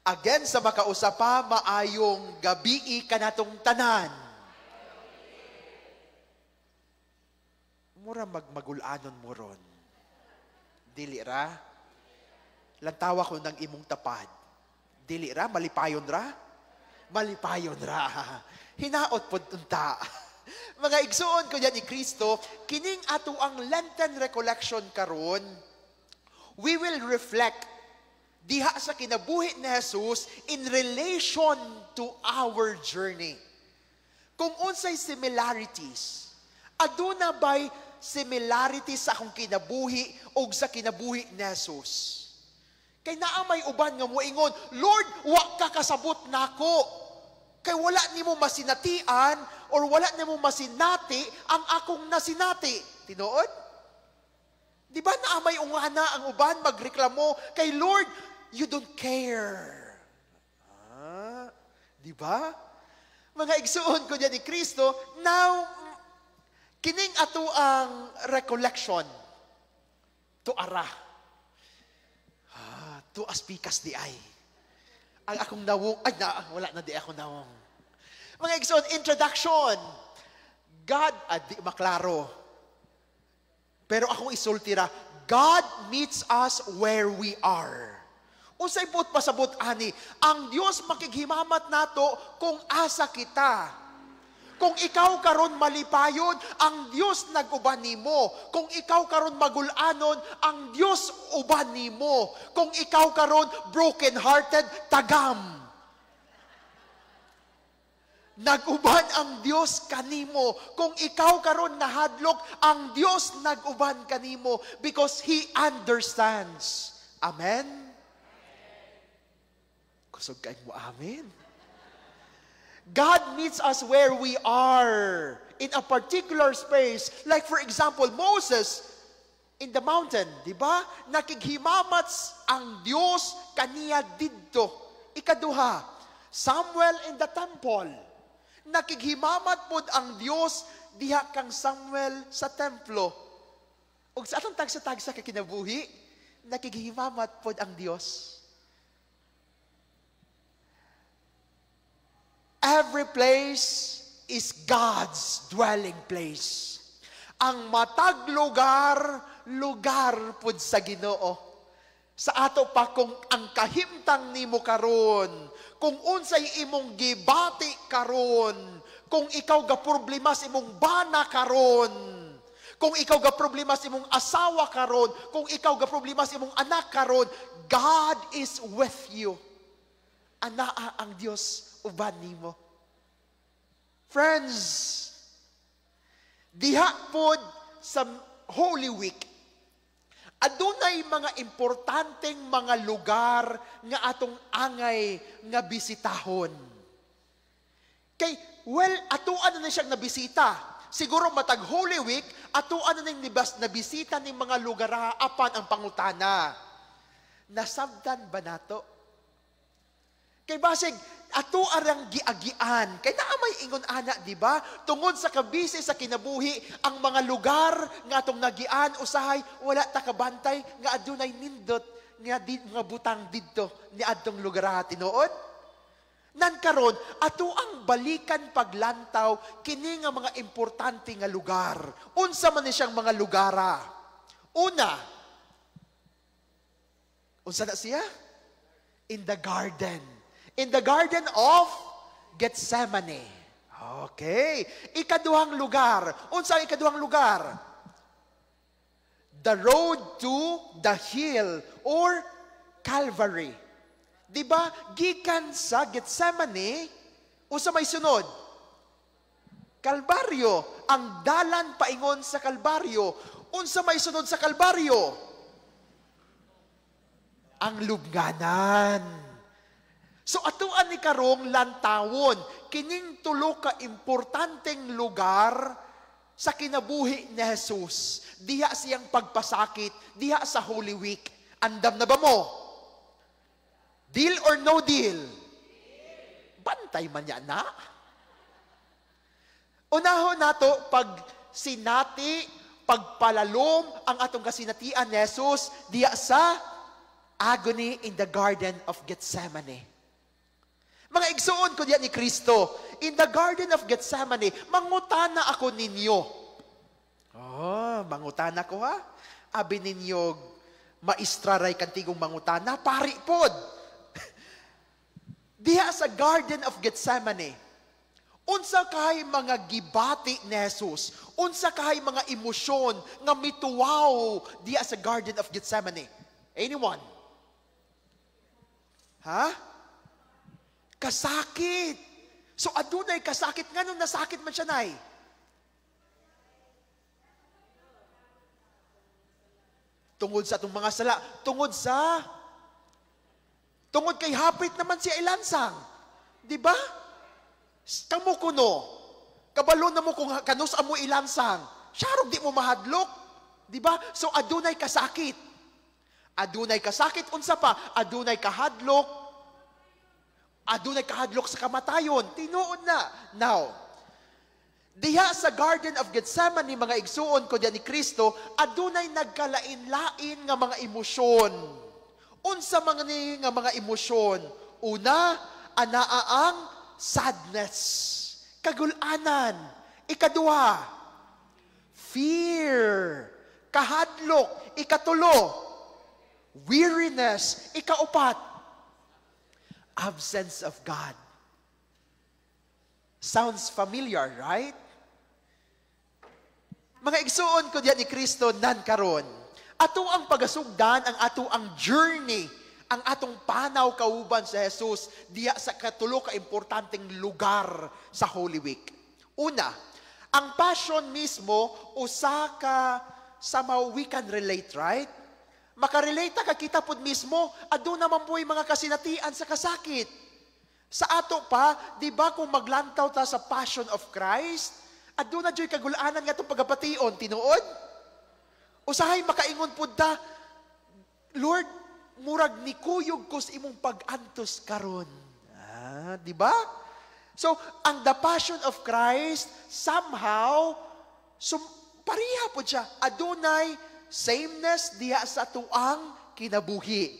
Again, sa makausapa, maayong gabi kanatong tanan. Mura magmagulanon mo ron. Dili ra? Lantawa ko ng imong tapad. Dili ra? Malipayon ra? Malipayon ra. Hinaot po unta. Mga igsuon ko yan ni Kristo, kining ato ang Lenten recollection karon, we will reflect diha sa kinabuhi ni Jesus in relation to our journey. Kung unsay similarities, aduna ba'y similarities sa akong kinabuhi o sa kinabuhi ni Jesus? Kay naamay uban nga moingon, Lord, wa ka kasabot nako. Kay wala nimo masinatian or wala nimo masinati ang akong nasinati. Tinuod? Di ba naamay ungana ang uban magreklamo kay Lord, you don't care. Di ba? Mga igsuon ko diyan ni Kristo, now, kining ato ang recollection to ara. To aspikas di ay. Ang akong nawong, wala na di ako nawong. Mga igsoon, introduction. God, di maklaro. Pero akong isultira, God meets us where we are. Unsay put pasabot ani, ang Dios makighimamat nato kung asa kita. Kung ikaw karon malipayon, ang Dios nag-uban nimo. Kung ikaw karon magulanon, ang Dios uban nimo. Kung ikaw karon broken-hearted, tagam. Nag-uban ang Dios kanimo. Kung ikaw karon nahadlok, ang Dios nag-uban kanimo because He understands. Amen? Kusog kayo mo, amen? God meets us where we are in a particular space. Like for example, Moses in the mountain, di ba? Nakighimamat ang Diyos kaniya didto. Ikaduha, Samuel in the temple. Nakighimamat pod ang Diyos diha kang Samuel sa templo. Ug sa atong tagsa-tagsa kay kinabuhi, nakighimamat pod ang Diyos. Every place is God's dwelling place. Ang matag lugar, lugar pud sa Ginoo. Sa ato pa kung ang kahimtang nimo karon, kung unsay imong gibati karon, kung ikaw ga problema sa imong bana karon, kung ikaw ga problema sa imong asawa karon, kung ikaw ga problema sa imong anak karon, God is with you. Anaa ang Dios uban nimo. Friends, diha pod sa Holy Week, adunay mga importanteng mga lugar nga atong angay nga bisitahon. Kay, atuan na siyang nabisita. Siguro matag Holy Week, atuan na nabisita ng mga lugar apan ang pangutana. Nasabdan ba nato? Kay basig, ato arang giagian. Kay naamay ingon ana, di ba? Tungod sa kabisi sa kinabuhi, ang mga lugar nga atong nagian, usahay, wala takabantay, nga adunay nindot, nga butang didto, ni adtong lugar tinuod. Nan karon, ato ang balikan paglantaw, kini nga mga importante nga lugar. Unsa man ni siyang mga lugara? Una, unsa na siya? In the garden. In the Garden of Gethsemane. Okay. Ikaduhang lugar. Unsa ang ikaduhang lugar? The road to the hill or Calvary. Diba? Gikan sa Gethsemane, unsa may sunod? Kalbaryo. Ang dalan paingon sa Kalbaryo. Unsa may sunod sa Kalbaryo? Ang lubnganan. So atuan ni karong lantawon, kining tulo ka importanteng lugar sa kinabuhi ni Jesus. Diha siyang pagpasakit, diha sa Holy Week. Andam na ba mo? Deal or no deal? Bantay man niya na. Unahon nato pag sinati, pagpalalom ang atong kasinatian ni Jesus diha sa agony in the Garden of Gethsemane. Mga igsuon ko diyan ni Kristo, in the Garden of Gethsemane, mangutana ako ninyo. Oh, mangutana ko ha? Abi ninyo, maistraray kantigong mangutana, pari pod. Diha sa Garden of Gethsemane, unsa kahay mga gibati ni Jesus, unsa kahay mga emosyon nga mituwaw diha sa Garden of Gethsemane. Anyone? Ha? Kasakit. So adunay kasakit nga nung nasakit man siya nay. Tungod sa itong mga sala, tungod kay hapit naman siya ilansang. Di ba? Kamu kuno, kabalo na mo kung kanus amo ilansang, syarog di mo mahadlok. Di ba? So adunay kasakit. Adunay kasakit, unsa pa? Adunay kahadlok sa kamatayon. Tinuod na. Now, diha sa Garden of Gethsemane, mga igsuon ko diyan ni Kristo, adunay nagkalain-lain nga mga emosyon. Unsa nga mga emosyon? Una, anaa ang sadness, kagulanan. Ikaduha, fear, kahadlok. Ikatulo, weariness. Ikaupat, absence of God. Sounds familiar, right? Mga igsuon ko diyan ni Kristo nan karon. Ato ang pagasugdan, ang ato ang journey, ang atong panaw kauban sa Jesus diya sa katulo ka importanteng lugar sa Holy Week. Una, ang passion mismo usa ka somehow we can relate, right? Makarelate ka kita pod mismo, aduna man po'y mga kasinatian sa kasakit. Sa ato pa, di ba kung maglantaw ta sa Passion of Christ, aduna joy kagulanan nga itong pagapation, tinuod? Usahay makaingon pod ta, Lord, murag ni kuyog ko sa imong pag-antos karon. Di ba? So, ang the Passion of Christ, somehow, pariha po siya, adunay sameness diya sa tuang kinabuhi.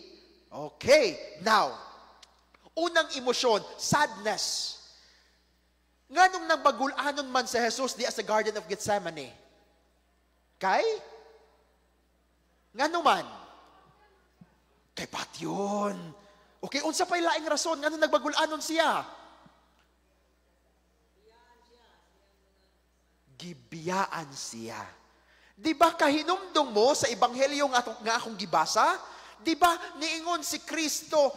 Okay, now, unang emosyon, sadness. Nga nung nagbagulanon man sa Jesus diya sa Garden of Gethsemane? Kay? Nga man? Kay patyon. Okay, unsa pa'y laing rason, nga nung nagbagulanon siya? Gibiyaan siya. Di ba kahinumdong mo sa ebanghelyo nga akong gibasa? Di ba niingon si Kristo,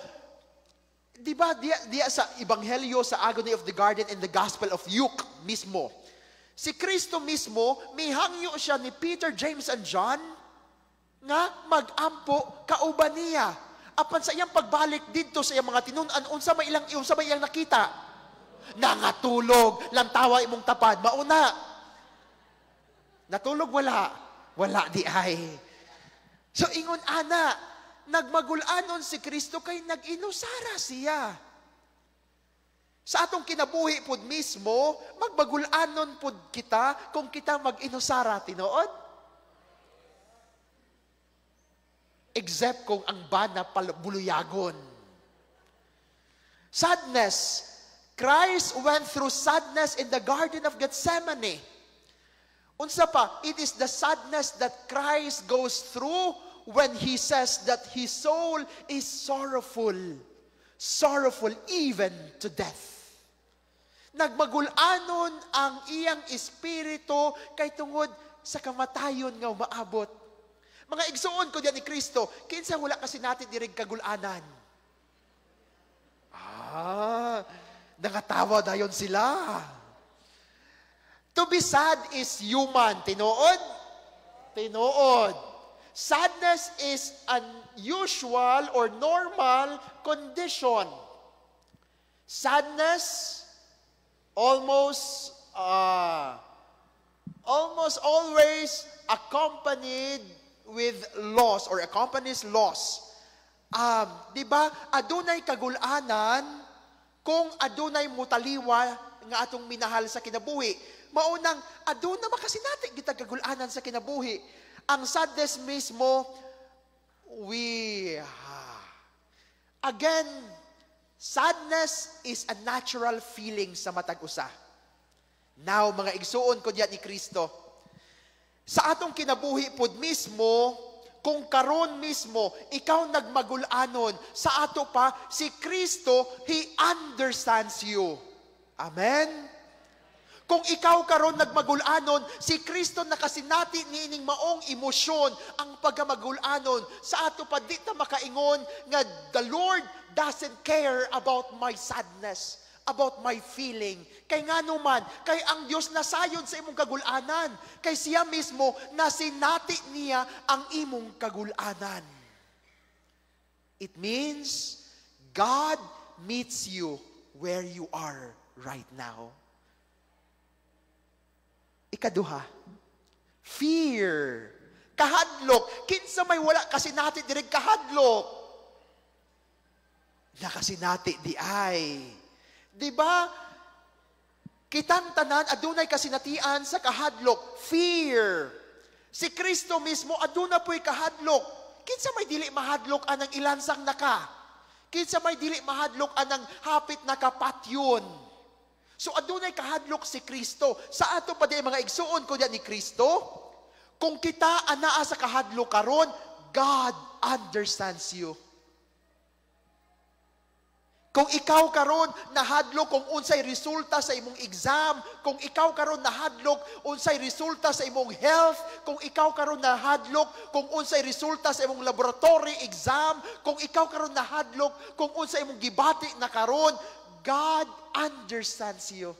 di ba diya sa ebanghelyo sa agony of the garden in the Gospel of Luke mismo, si Kristo mismo, mihangyo siya ni Peter, James, and John nga mag-ampo kauban niya. Apan sa iyang pagbalik dito sa iyang mga tinunan, unsa ba ilang nakita? Nangatulog, lantawa imong tapad, mauna. Natulog wala? Wala di ay. So ingon ana, nagmagulanon si Kristo kay nag-inusara siya. Sa atong kinabuhi pod mismo, magbagulanon pod kita kung kita mag-inusara, tinuod? Except kung ang bana buluyagon. Sadness. Christ went through sadness in the Garden of Gethsemane. Unsa pa, it is the sadness that Christ goes through when He says that His soul is sorrowful. Sorrowful even to death. Nagmagulanon ang iyang espiritu kay tungod sa kamatayon nga umaabot. Mga igsuon ko diyan ni Kristo, kinsa wala kasi natin dirig kagulanan. Nangatawa dayon sila. To be sad is human. Tinuod? Tinuod. Sadness is an usual or normal condition. Sadness almost always accompanied with loss or accompanies loss. Di ba? Adunay kagulanan kung adunay mutaliwa nga atong minahal sa kinabuhi. Maunang, aduna makasinati kita kagulanan sa kinabuhi. Ang sadness mismo, again, Sadness is a natural feeling sa matag usa. Now, mga igsuon ko diyan ni Kristo, sa atong kinabuhi pod mismo, kung karon mismo, ikaw nagmagulanon, sa ato pa, si Kristo, He understands you. Amen? Kung ikaw karon nagmagulanon, si Kristo nakasinati niining maong emosyon ang pagkamagulanon. Sa ato pa di ta makaingon nga the Lord doesn't care about my sadness, about my feeling. Kay nga naman, kay ang Diyos nasayon sa imong kagulanan. Kay siya mismo nasinati niya ang imong kagulanan. It means God meets you where you are right now. Ikaduha, fear. Kahadlok. Kinsa may wala kasinati direk kahadlok. Nakasinati di ay. Diba? Kitang tanan, adunay kasinatian sa kahadlok. Fear. Si Kristo mismo, aduna po'y kahadlok. Kinsa may dili mahadlok anang ilansang naka. Kinsa may dili mahadlok anang hapit nakapatyon. So adunay kahadlok si Kristo. Sa ato pa di mga igsuon ko diyan ni Kristo, kung kita anaa sa kahadlok karon, God understands you. Kung ikaw karon nahadlok kung unsay resulta sa imong exam, kung ikaw karon nahadlok unsay resulta sa imong health, kung ikaw karon nahadlok kung unsay resulta sa imong laboratory exam, kung ikaw karon nahadlok kung unsay imong gibati na karon, God understands you.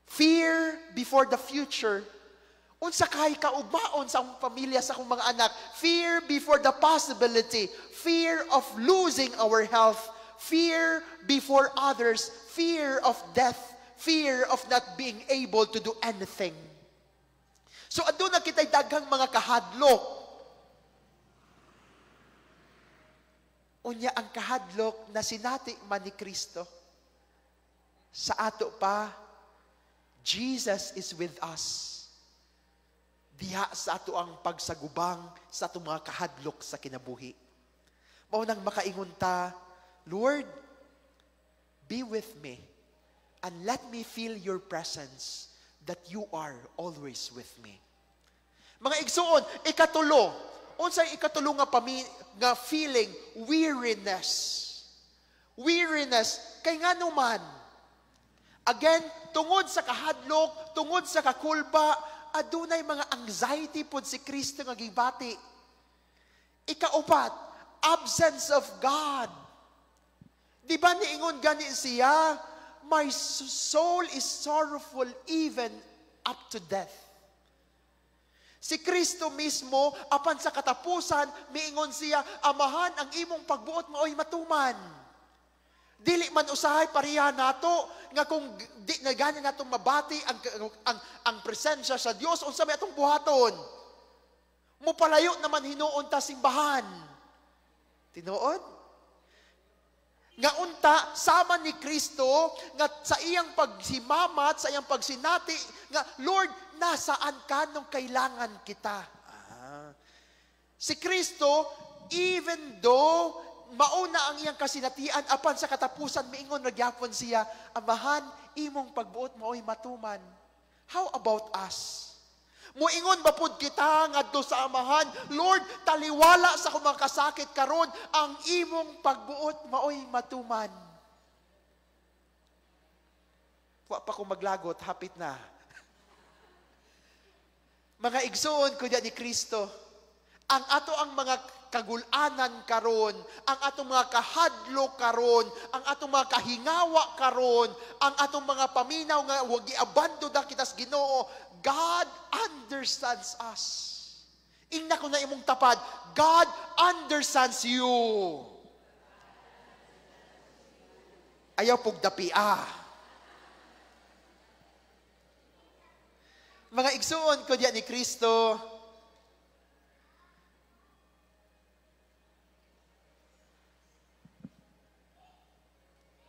Fear before the future. Unsa kay kaugmaon sa akong pamilya, sa akong mga anak. Fear before the possibility. Fear of losing our health. Fear before others. Fear of death. Fear of not being able to do anything. So aduna kitay daghang mga kahadlok. Unya ang kahadlok na sinati man ni Kristo. Sa ato pa, Jesus is with us. Diha sa ato ang pagsagubang sa ato mga kahadlok sa kinabuhi. Mao nang makaingon ta, Lord, be with me and let me feel your presence that you are always with me. Mga igsuon, ikatulo, unsay ikatulo nga feeling, weariness. Weariness, kay nga naman, again, tungod sa kahadlok, tungod sa kakulba, adunay mga anxiety pod si Kristo nga gibati. Ikaupat, absence of God. Di ba niingon gani siya, my soul is sorrowful even up to death. Si Kristo mismo, apan sa katapusan, miingon siya, amahan ang imong pagbuot maoy matuman. Dili man usahay pareha nato nga kung di na gani natong mabati ang presensya sa Dios unsa may atong buhaton. Mupalayo naman hinuon ta simbahan. Tinuod? Nga unta sama ni Kristo nga sa iyang paghimamat, sa iyang pagsinati nga Lord, nasaan ka nung kailangan kita? Si Kristo, even though mauna ang iyang kasinatian, apan sa katapusan, miingon nagyapon siya, amahan, imong pagbuot mao'y matuman. How about us? Muingon ba pud kita ngadto sa amahan, Lord, taliwala sa akong mga kasakit karon, ang imong pagbuot mao'y matuman. Wa pa ko maglagot, hapit na. Mga igsoon ko diyan ni Kristo, ang ato ang mga kagulanan karon, ang atong mga kahadlok karon, ang atong mga kahingawa karon, ang atong mga paminaw nga wag giabando da kita sa Ginoo, God understands us. Ingna ko na imong tapad, God understands you. Ayaw pug dapia. Mga igsuon ko diyan ni Kristo,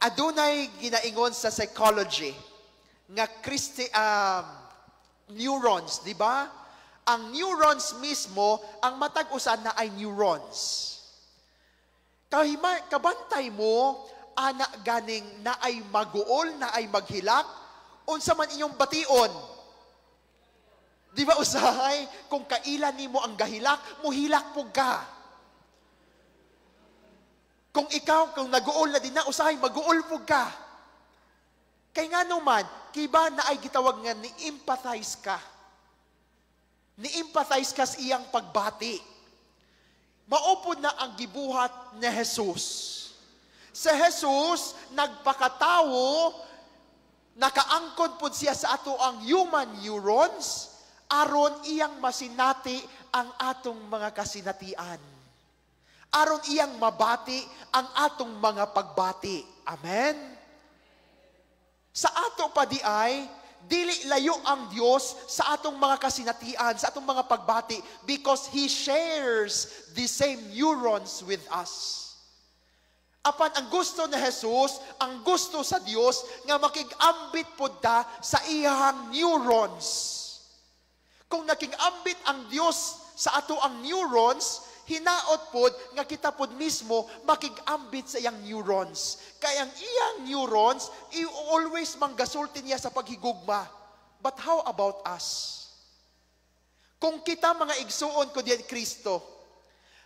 adunay ginaingon sa psychology nga neurons, di ba? Ang neurons mismo, ang matag usan na ay neurons. kabantay mo, ana ganing na ay maguol, na ay maghilak, unsa man inyong bation. Di ba usahay, kung kailan nimo ang gahilak, muhilak po ka. Kung ikaw, kung naguol na din na, usahay, maguol po ka. Kay nga naman, kiba na ay gitawag nga ni empathize ka. Ni empathize ka sa iyang pagbati. Maupod na ang gibuhat ni Jesus. Si Jesus, nagpakatawo, nakaangkon po siya sa ato ang human neurons, aron iyang masinati ang atong mga kasinatian. Aron iyang mabati ang atong mga pagbati. Amen? Sa ato pa di ay, dili layo ang Diyos sa atong mga kasinatian, sa atong mga pagbati, because He shares the same neurons with us. Apan ang gusto ni Jesus, ang gusto sa Diyos, nga makig-ambit po ta sa iyang neurons. Kung nakig-ambit ang Diyos sa ato ang neurons, hinaot pod nga kita pod mismo makig-ambit sa iyang neurons. Kaya ang iyang neurons, always manggasulti niya sa paghigugma. But how about us? Kung kita mga igsuon ko diyan Kristo,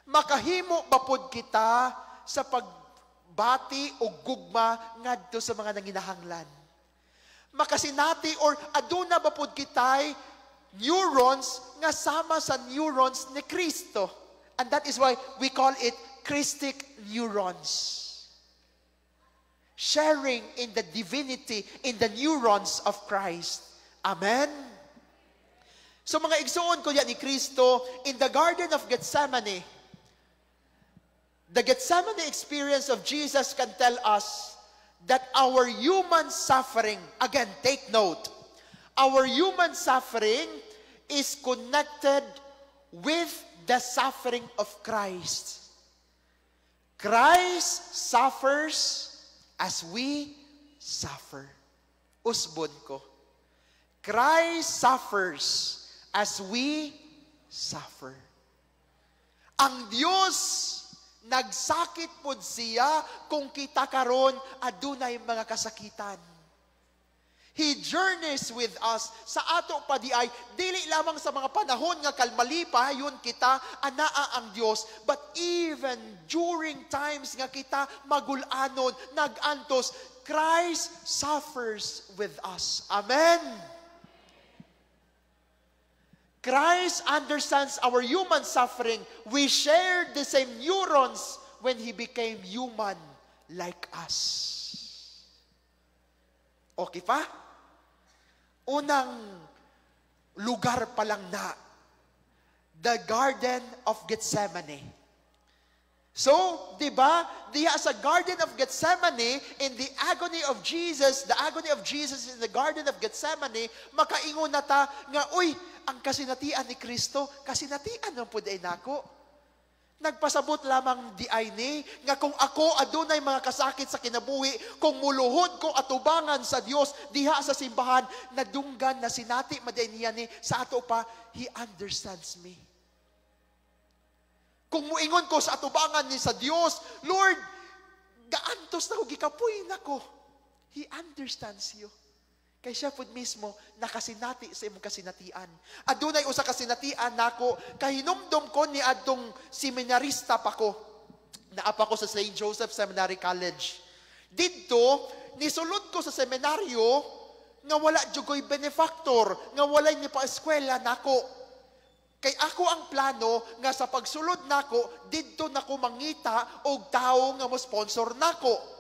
makahimo ba pod kita sa pagbati o gugma ngadto sa mga nanginahanglan? Makasinati or aduna ba pod kitay neurons nga sama sa neurons ni Kristo? And that is why we call it Christic neurons. Sharing in the divinity, in the neurons of Christ. Amen? So mga igsuon ko yan ni Kristo, in the Garden of Gethsemane, the Gethsemane experience of Jesus can tell us that our human suffering, again, take note, our human suffering is connected with the suffering of Christ. Christ suffers as we suffer. Usbon ko. Christ suffers as we suffer. Ang Diyos nagsakit pod siya kung kita karon adunay mga kasakitan. He journeys with us sa ato pa di ay dili lamang sa mga panahon nga kalmalipa yun kita anaa ang Dios, but even during times nga kita magulanon nagantos, Christ suffers with us. Amen. Christ understands our human suffering. We share the same neurons when He became human like us. Okay pa? Unang lugar pa lang na, the Garden of Gethsemane. So, di ba, diya sa Garden of Gethsemane, in the agony of Jesus in the Garden of Gethsemane, makaingon na ta nga, uy, ang kasinatian ni Kristo, kasinatian ng puday nako. Nagpasabot lamang di ay ni, nga kung ako adunay mga kasakit sa kinabuhi, kung muluhod ko atubangan sa Dios diha sa simbahan, nadunggan na sinati maday niya ni, sa ato pa, He understands me. Kung muingon ko sa atubangan ni sa Dios, Lord, gaantos na ko, gikapoy na ko. He understands you. Kay siya po mismo nakasinati sa imong kasinatian. Adunay usa kasinatian nako, kahinumdom ko ni adtong seminarista pa ko. Naapa ko sa St. Joseph Seminary College. Didto nisulod ko sa seminaryo nga wala jugoy benefactor, nga walay ni pa eskwela nako. Kay ako ang plano nga sa pagsulod nako, didto nako mangita og tawo nga mo sponsor nako.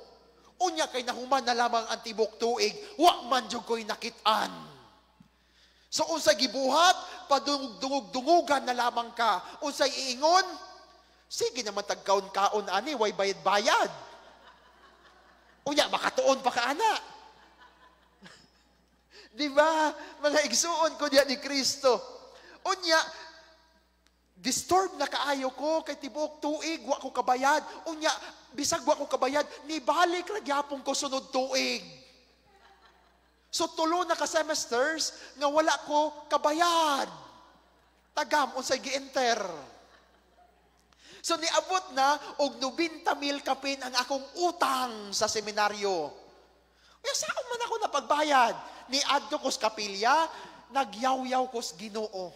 Unya kay nahuman na lamang ang tibok tuig, wa man jud ko'y nakitaan. So unsay gibuhat, padungog-dungugan na lamang ka. Unsay iingon, sige naman tagkaon-kaon ani, way bayad-bayad. Unya makatuon pa ka ana. Di ba? Mga igsuon ko diya ni Kristo. Unya, disturb na kaayo ko kay tibok tuig, wa ko kabayad. Unya, bisag wa ko kabayad, nibalik ragyapon ko sunod tuig. So tulo na ka semesters nga wala ko kabayad. Tagam unsay gi-enter. So niabot na og 90,000 kapin ang akong utang sa seminaryo. Kaya saan man ako napagbayad? Ni adto ko sa kapilya, nagyaw-yaw ko sa Ginoo.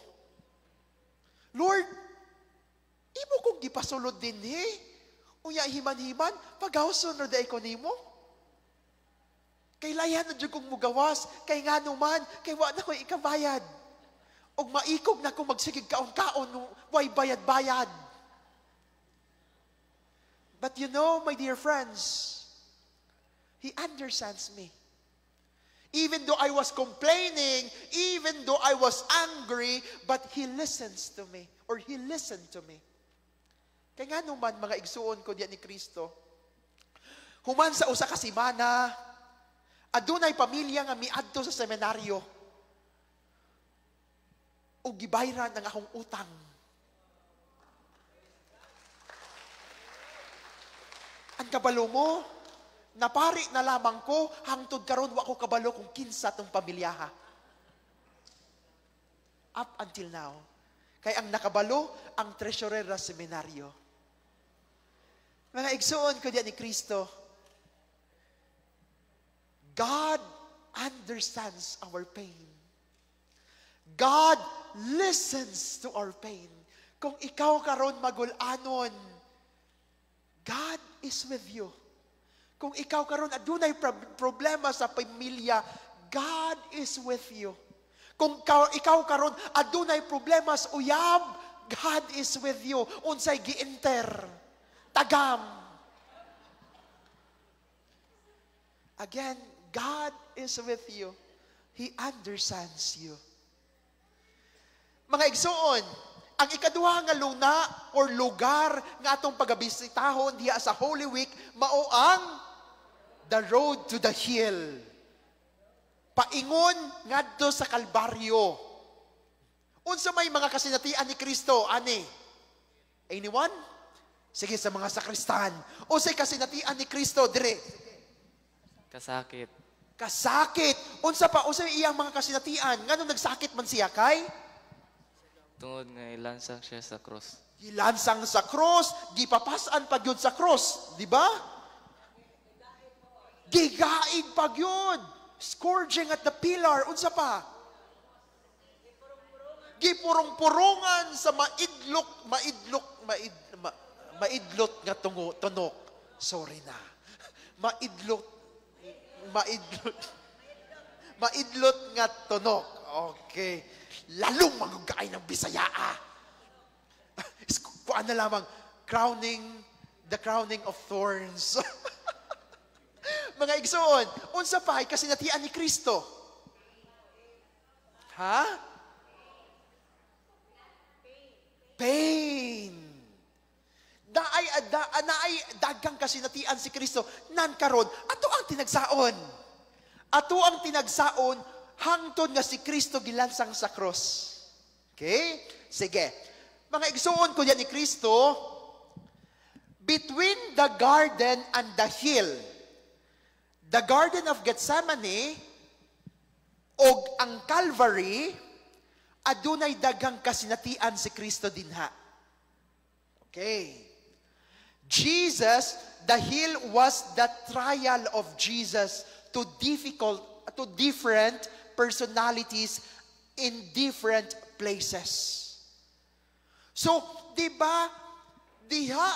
Lord, imo kong gipasulod din unya himan-himan, paghawson na day ko nimo. Kay layan na dyan kong mugawas, kay nga naman, kay wa na ko ikabayad. Og maikog na kong magsigig kaon-kaon, way bayad-bayad. But you know, my dear friends, He understands me. Even though I was complaining, even though I was angry, but He listens to me, or He listened to me. Kaya nga naman, mga igsuon ko diyan ni Kristo, human sa usa ka semana, adunay pamilya nga miadto sa seminaryo, o gibayran ang akong utang. Ang kabalo mo, napari na lamang ko, hangtod karon wa ko kabalo kung kinsa tong pamilyaha. Up until now. Kay ang nakabalo, ang treasurer sa seminaryo. Mga igsuon ko diyan ni Kristo, God understands our pain. God listens to our pain. Kung ikaw karon magulanon, God is with you. Kung ikaw karon adunay problema sa pamilya, God is with you. Kung ikaw karon adunay problema sa uyab, God is with you. Unsay gienter, tagam. Again, God is with you. He understands you. Mga igsuon, ang ikaduha nga luna or lugar nga atong pagabisitahon diha sa Holy Week mao ang the road to the hill. Paingon ngadto sa Kalbaryo. Unsa may mga kasinatian ni Kristo ani? Anyone? Sige sa mga sakristan. Unsay kasinatian ni Kristo dire? Kasakit. Kasakit. Unsa pa unsay iyang mga kasinatian? Ngano nagsakit man siya kay? Tungod nga ilansang siya sa cross. Gilansang sa cross, gipapasan pag yun sa cross, di ba? Gigaig pag yun. Scourging at the pillar. Unsa pa? Gipurong-purungan sa maidlot nga tunok. Sorry na. Maidlot nga tunok. Okay. Lalong magugay ng Bisayaa. Kuan na lamang, the crowning of thorns. Mga igsoon, unsa pa ay kasinatian ni Kristo? Ha? Pain. Naay dagang kasinatian si Kristo nan karon ato ang tinagsaon. Ato ang tinagsaon hangtod nga si Kristo gilansang sa cross. Okay? Sige. Mga igsuon ko diyan ni Kristo, between the garden and the hill, the Garden of Gethsemane og ang Calvary, adunay dagang kasinatian si Kristo dinha. Okay. Jesus, the hill was the trial of Jesus to different personalities in different places. So, di ba, diha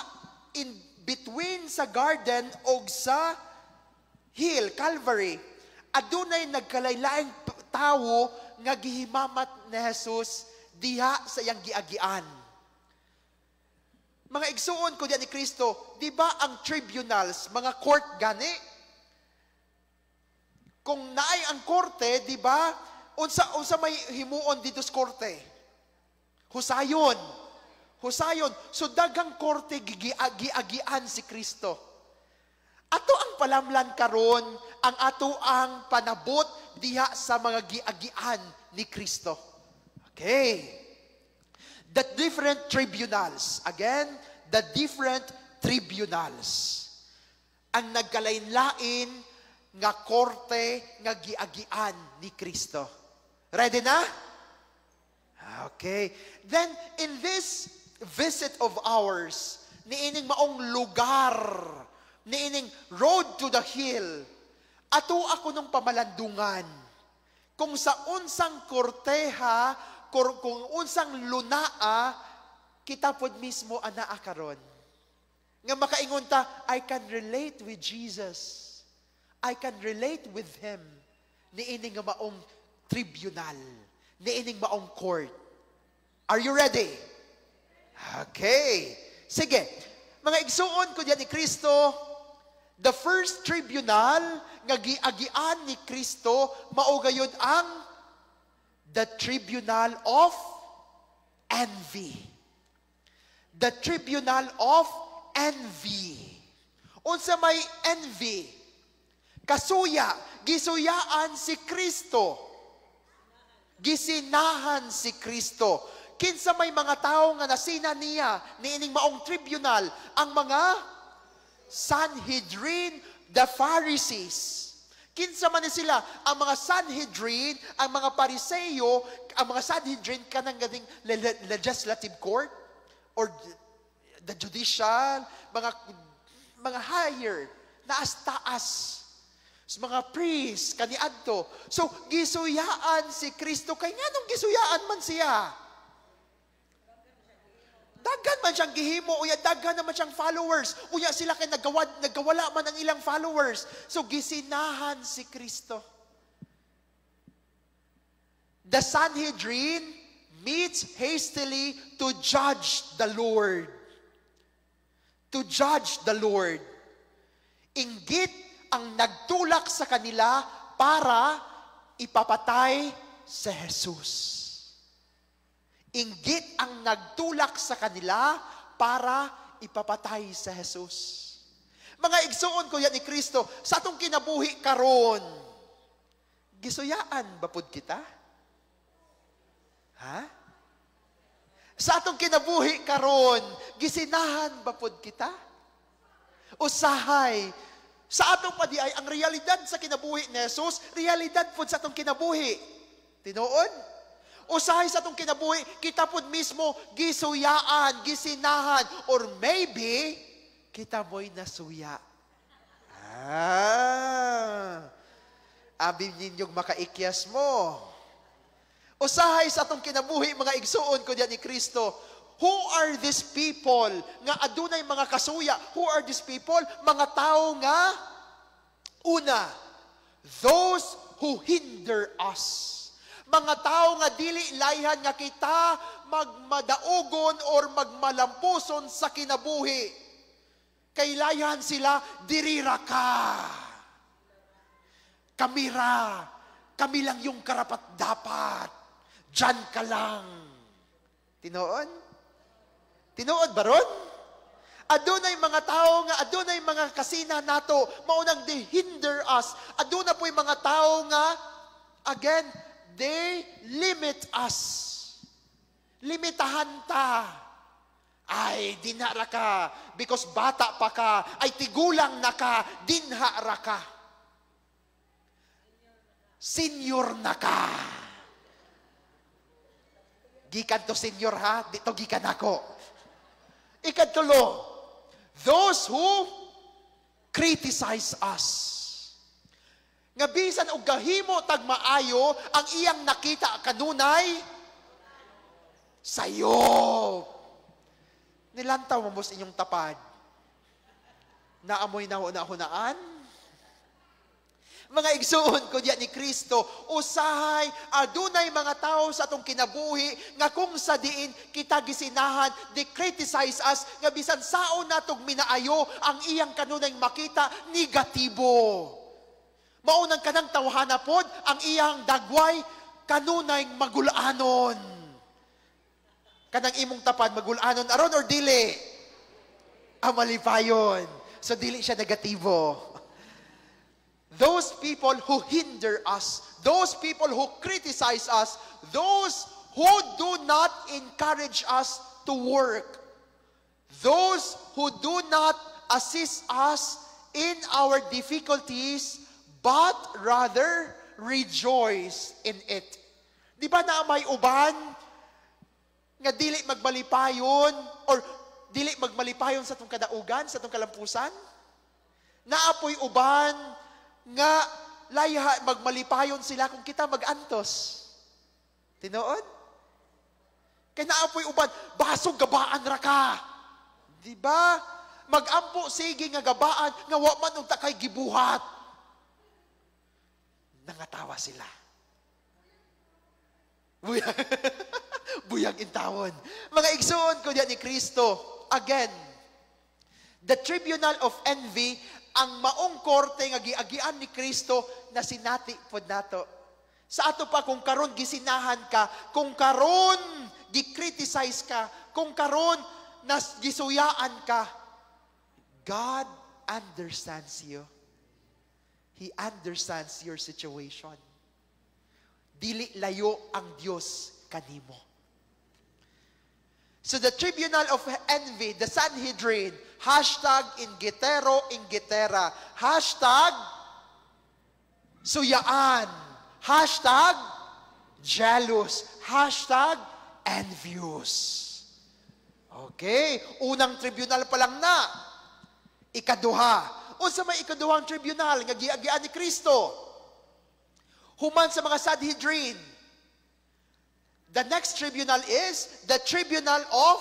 in between sa garden o sa hill, Calvary, adunay nagkalaylaing tawo nga gihimamat ni Jesus diha sa iyang giagian. Mga igsuon ko diyan ni Kristo, di ba ang tribunals, mga court gani? Kung naay ang korte, di ba, unsa may himuon dito sa korte? Husayon. So dagang korte giagian si Kristo. Ato ang palamlan karon ang ato ang panabot diha sa mga giagian ni Kristo. Okay. The different tribunals. Again, the different tribunals. Ang nagkalain-lain nga korte nga giagian ni Kristo. Ready na? Okay. Then, in this visit of ours, niining maong lugar, niining road to the hill, ato ako nung pamalandungan, kung sa unsang korteha, kung unsang lunaa, kita pod mismo anaa karon. Nga makaingon ta, I can relate with Jesus. I can relate with Him. Niining nga maong tribunal. Niining maong court. Are you ready? Okay. Sige. Mga igsuon ko diyan ni Kristo, the first tribunal nga giagian ni Kristo mao gayud ang the tribunal of envy. The tribunal of envy. Unsa may envy? Kasuya, gisuyaan si Kristo. Gisinahan si Kristo. Kinsa may mga tao nga nasina niya, niining maong tribunal, ang mga Sanhedrin, the Pharisees. Kinsa man ni sila, ang mga Sanhedrin, ang mga Pariseo, ang mga Sanhedrin kanang ganing legislative court or the judicial, mga higher, naas taas. Mga priest, kaniadto. So, gisuyaan si Kristo. Kaya nga nung gisuyaan man siya. Daghan man siyang gihimo, uya daghan naman siyang followers. Uya sila kay nagawala man ang ilang followers. So, gisinahan si Kristo. The Sanhedrin meets hastily to judge the Lord. To judge the Lord. Inggit ang nagtulak sa kanila para ipapatay si Jesus. Inggit ang nagtulak sa kanila para ipapatay si Jesus. Mga igsuon ko yan ni Kristo, sa atong kinabuhi karon, gisuyaan ba pud kita? Ha? Sa atong kinabuhi karon, gisinahan ba pud kita? Usahay, sa atong padiay, ang realidad sa kinabuhi ni Jesus, realidad po sa atong kinabuhi. Tinuod? Usahay sa atong kinabuhi, kita po mismo gisuyaan, gisinahan, or maybe, kita mo'y nasuya. Abi ninyong makaikyas mo. Usahay sa atong kinabuhi, mga igsuon ko diyan ni Kristo, who are these people nga adunay mga kasuya? Who are these people? Mga tao nga, una, those who hinder us. Mga tao nga dili layhan nga kita magmadaugon or magmalampuson sa kinabuhi. Kailayan sila, dirira ka. Kamira, kami lang yung karapat-dapat. Diyan ka lang. Tinoon? Tinuod baron? Adunay mga tao nga, adunay mga kasina nato, maunang they hinder us. Aduna po'y mga tao nga, again, they limit us. Limitahan ta. Ay, dinara ka. Because bata pa ka. Ay, tigulang na ka. Dinhara ka. Senior na ka. Gikan to senior ha. Dito gikan ako. Ikatulo, those who criticize us. Nga bisan og gahimo tag maayo ang iyang nakita kanunay sayo. Nilantaw mo sa inyong tapad. Naamoy na hunaan. Mga igsuon ko diyan ni Kristo, usahay, adunay mga tao sa atong kinabuhi, nga kung sa diin kita gisinahan, they criticize us, nga bisan saon natog minaayo, ang iyang kanunay makita, negatibo. Maunang kanang tawhana pod, ang iyang dagway, kanunay magulanon. Kanang imong tapad, magulanon, aron or dili? Malipayon. So dili siya negatibo. Those people who hinder us, those people who criticize us, those who do not encourage us to work, those who do not assist us in our difficulties, but rather rejoice in it. Di ba na may uban? nga dili magbalipayon or dili magmalipayon sa tong kadaugan, sa tong kalampusan. Naapoy uban nga layha magmalipayon sila kung kita magantos. Tinuod? Kay naapoy uban, basog gabaan ra ka. Di ba? Magampo sige nga gabaan nga wa man og takay gibuhat. Nangatawa sila. Buyag intawon. Mga igsoon ko diyan ni Kristo. Again, the tribunal of envy, ang maong korte nga giagian ni Kristo na sinati pod nato. Sa ato pa kung karon gisinahan ka, kung karon gi-criticize ka, kung karon nas gisuyaan ka, God understands you. He understands your situation. Dili layo ang Dios kanimo. So the tribunal of envy, the Sanhedrin, #Ingitero, Ingitera, #suyaan, #jealous, #envious. Okay, unang tribunal pa lang na. Ikaduha. Unsa may ikaduhang tribunal nga giagian ni Kristo? Human sa mga Sanhedrin. The next tribunal is the tribunal of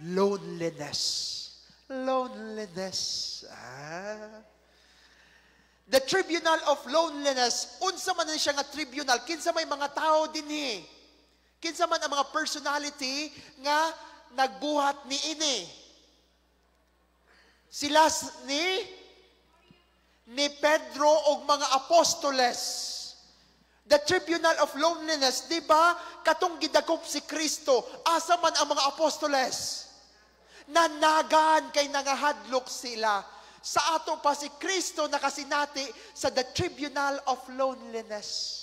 loneliness. Loneliness. The tribunal of loneliness. Unsa man siya nga tribunal? Kinsa may mga tao dinhi? Kinsa man ang mga personality nga nagbuhat ni ini? Sila ni Pedro og mga apostoles. The tribunal of loneliness, di ba? Katong gidakop si Kristo, asa man ang mga apostoles? Nanagan kay nangahadlok sila. Sa ato pa si Kristo nakasinati sa the tribunal of loneliness.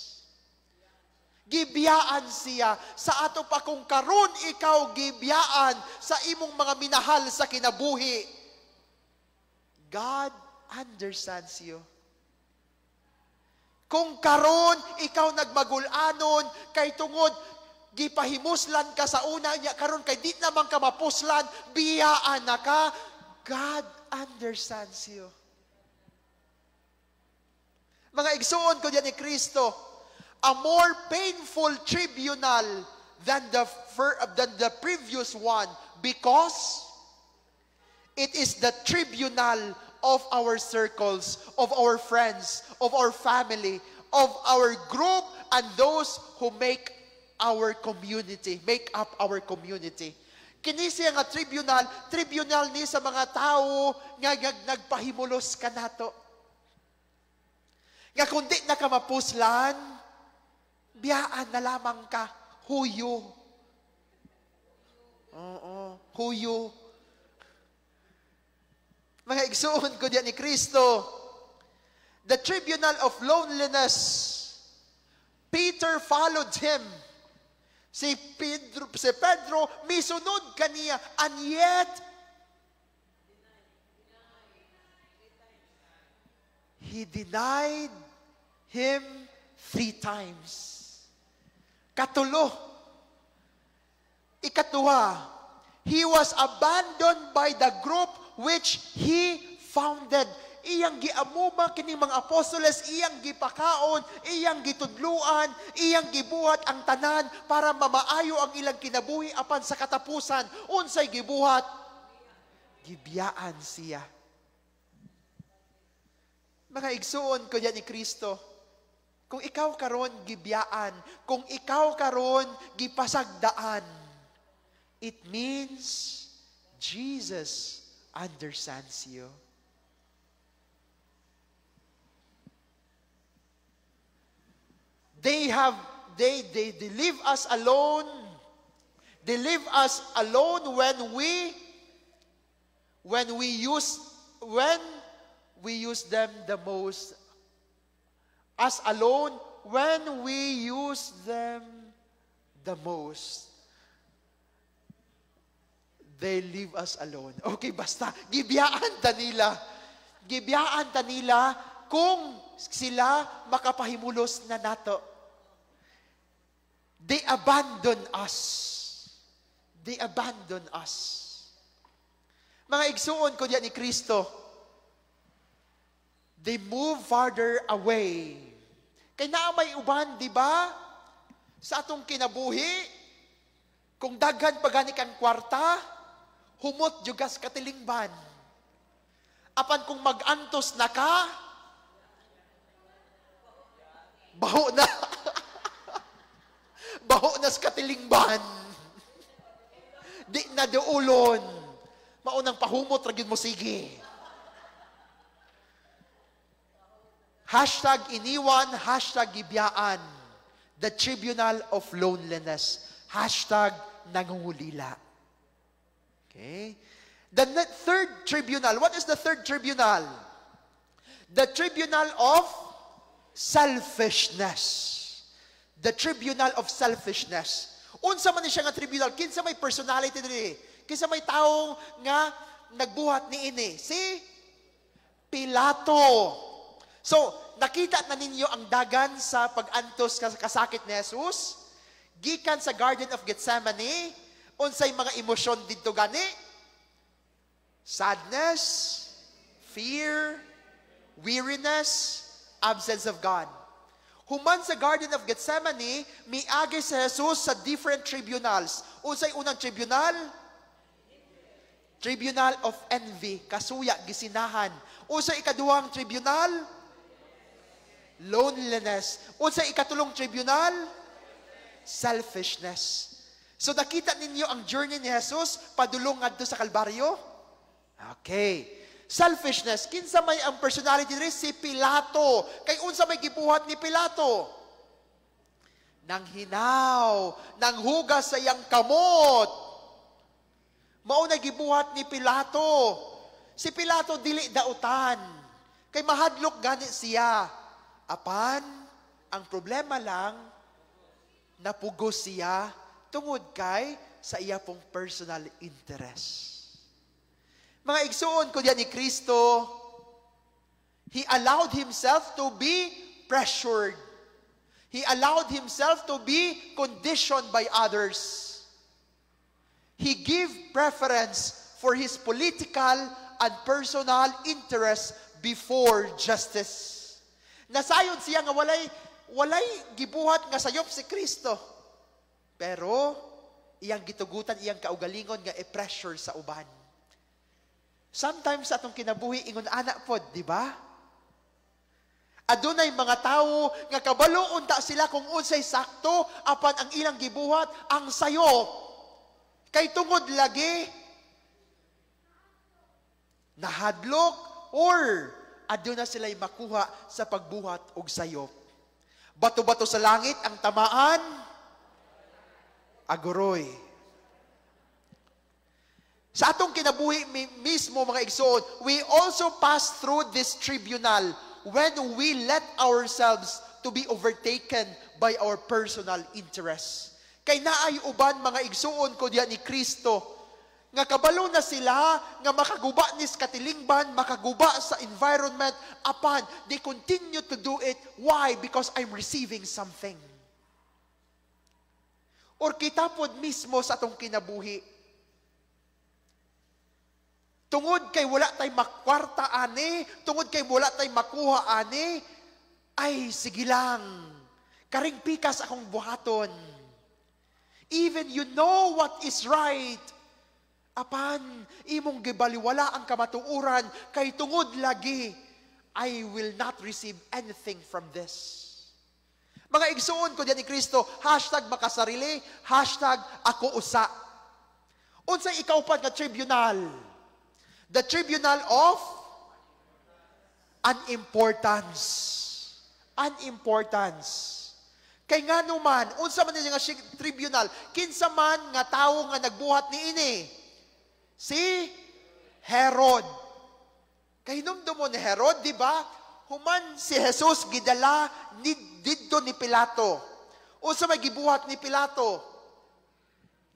Gibiyaan siya. Sa ato pa kung karon ikaw gibiyaan sa imong mga minahal sa kinabuhi. God understands you. Kung karon ikaw nagmagulanon kay tungod gipahimuslan ka sa una niya karon kay di naman ka mapuslan, biyaan na ka, God understands you. Mga igsoon ko diyan ni Kristo, a more painful tribunal than the previous one because it is the tribunal of our circles, of our friends, of our family, of our group, and those who make our community, make up our community. Kini siya nga tribunal ni sa mga tao nga nagpahimulos ka nato. Nga kundi na ka mapuslan, biyaan na lamang ka, huyo. Huyo. Mga igsoon ko diyan ni Kristo, the tribunal of loneliness, Peter followed him. Si Pedro, misunod kaniya, and yet, he denied him 3 times. Katulo. Ikatuwa, he was abandoned by the group which he founded. Iyang giamuma kining mga apostoles, iyang gipakaon, iyang gitudluan, iyang gibuhat ang tanan para mamaayo ang ilang kinabuhi apan sa katapusan. Unsay gibuhat? Gibiyaan siya. Mga igsuon ko diyan ni Kristo, kung ikaw karon gibiyaan, kung ikaw karon gipasagdaan, it means Jesus understands you. They leave us alone. They leave us alone when we use them the most. Us alone when we use them the most. They leave us alone. Okay, basta. Gibiyaan ta nila. Gibiyaan ta nila kung sila makapahimulos na nato. They abandon us. They abandon us. Mga igsuon ko diyan ni Kristo, they move farther away. Kay naa may uban, di ba? Sa atong kinabuhi, kung daghan pa gani kang kwarta, humot jugas katilingban. Apan kung mag-antos na ka, baho na. Baho na sa katilingban. Di na doulon. Maunang pahumot, ragin mo sige. Hashtag iniwan, hashtag gibiyaan. The tribunal of loneliness. Hashtag nangungulila. Okay? The third tribunal. What is the third tribunal? The tribunal of selfishness. The tribunal of selfishness. Unsa man ni siya nga tribunal? Kinsa may personality diri? Kinsa may tao nga nagbuhat ni ini? Si Pilato. So, nakita na ninyo ang dagan sa pag-antos kasakit ni Jesus? Gikan sa Garden of Gethsemane, unsay mga emosyon didto gani? Sadness, fear, weariness, absence of God. Human sa Garden of Gethsemane, miagi si Jesus sa different tribunals. Unsay unang tribunal? Tribunal of envy, kasuya, gisinahan. Unsay ikaduhang tribunal? Loneliness. Unsay ikatulong tribunal? Selfishness. So nakita ninyo ang journey ni Jesus padulong ngadto sa Kalbaryo? Okay. Selfishness. Kinsa may ang personality diri? Si Pilato. Kay unsa may gibuhat ni Pilato? Nang hinaw, nang hugas sa iyang kamot. Mao na gibuhat ni Pilato. Si Pilato dili dautan. Kay mahadlok gani siya. Apan, ang problema lang, napugos siya tungod kay sa iya pong personal interest. Mga igsuon ko diyan ni Kristo, He allowed Himself to be pressured. He allowed Himself to be conditioned by others. He gave preference for His political and personal interests before justice. Nasayon siya nga walay gibuhat nga sayop si Kristo. Pero iyang gitugutan, iyang kaugalingon nga i-pressure sa uban. Sometimes atong kinabuhi ingon anak pod, di ba? Adunay mga tao nga kabalo unta sila kung unsay sakto apan ang ilang gibuhat ang sayop. Kay tungod lagi nahadlok or aduna sila'y makuha sa pagbuhat og sayop. Bato-bato sa langit ang tamaan, agoroy. Sa atong kinabuhi mismo mga igsoon, we also pass through this tribunal when we let ourselves to be overtaken by our personal interests. Kay naay uban mga igsuon ko diyan ni Kristo nga kabalo na sila nga makaguba ni katilingban, makaguba sa environment, apan they continue to do it. Why? Because I'm receiving something. Or kita pod mismo sa atong kinabuhi. Tungod kay wala tay makwarta ani, tungod kay wala tay makuha ani, ay sige lang. Karing pikas akong buhaton. Even you know what is right. Apan, imong gibaliwala ang kamatuuran, kay tungod lagi, I will not receive anything from this. Mga igsuon ko diyan ni Kristo, hashtag makasarili, hashtag ako usa. Unsay ikaw pa nga tribunal? The tribunal of unimportance. Unimportance. Kay nga naman, unsa man nga tribunal, kinsa man nga tawo nga nagbuhat ni ini? Si Herod. Kay numdum mo ni Herod, di ba? Human si Jesus gidala didto ni Pilato. Unsa may gibuhat ni Pilato?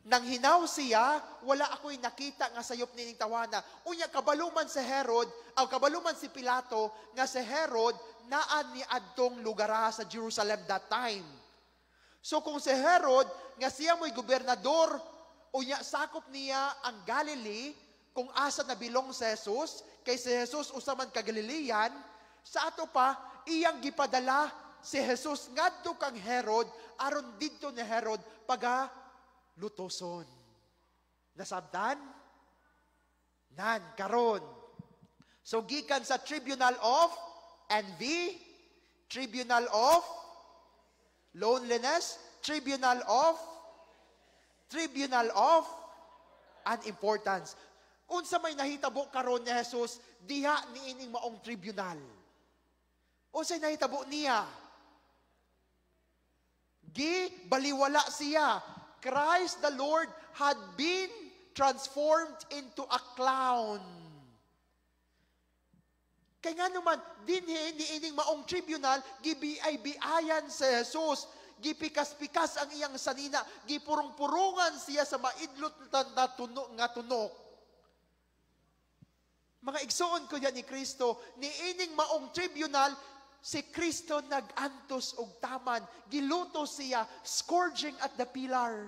Nang hinaw siya, wala ako'y nakita nga sayop nining tawana. Unya kabaluman si Herod, o kabaluman si Pilato, nga si Herod naan ni adtong lugara sa Jerusalem that time. So kung si Herod, nga siya mo'y gobernador, o niya sakop niya ang Galilee, kung asa na bilong si Jesus, kay si Jesus usaman ka Galilean, sa ato pa, iyang gipadala si Jesus ngadto kang Herod, aron didto ni Herod, paga lutoson. Nasabdan? Nan, karon. So gikan sa tribunal of envy, tribunal of loneliness, tribunal of unimportance. Unsa may nahitabo karon ni Jesus diha niining maong tribunal. Unsay nahitabo niya? Baliwala siya. Christ the Lord had been transformed into a clown. Kaya nga naman, dinhi niining maong tribunal, gibiay-biayan si Jesus. Gipikas-pikas ang iyang sanina. Gipurong-purungan siya sa maidlot na tunok. Mga igsoon ko yan ni Kristo, niining maong tribunal, si Kristo nag-antos og taman. Giluto siya, scourging at the pillar.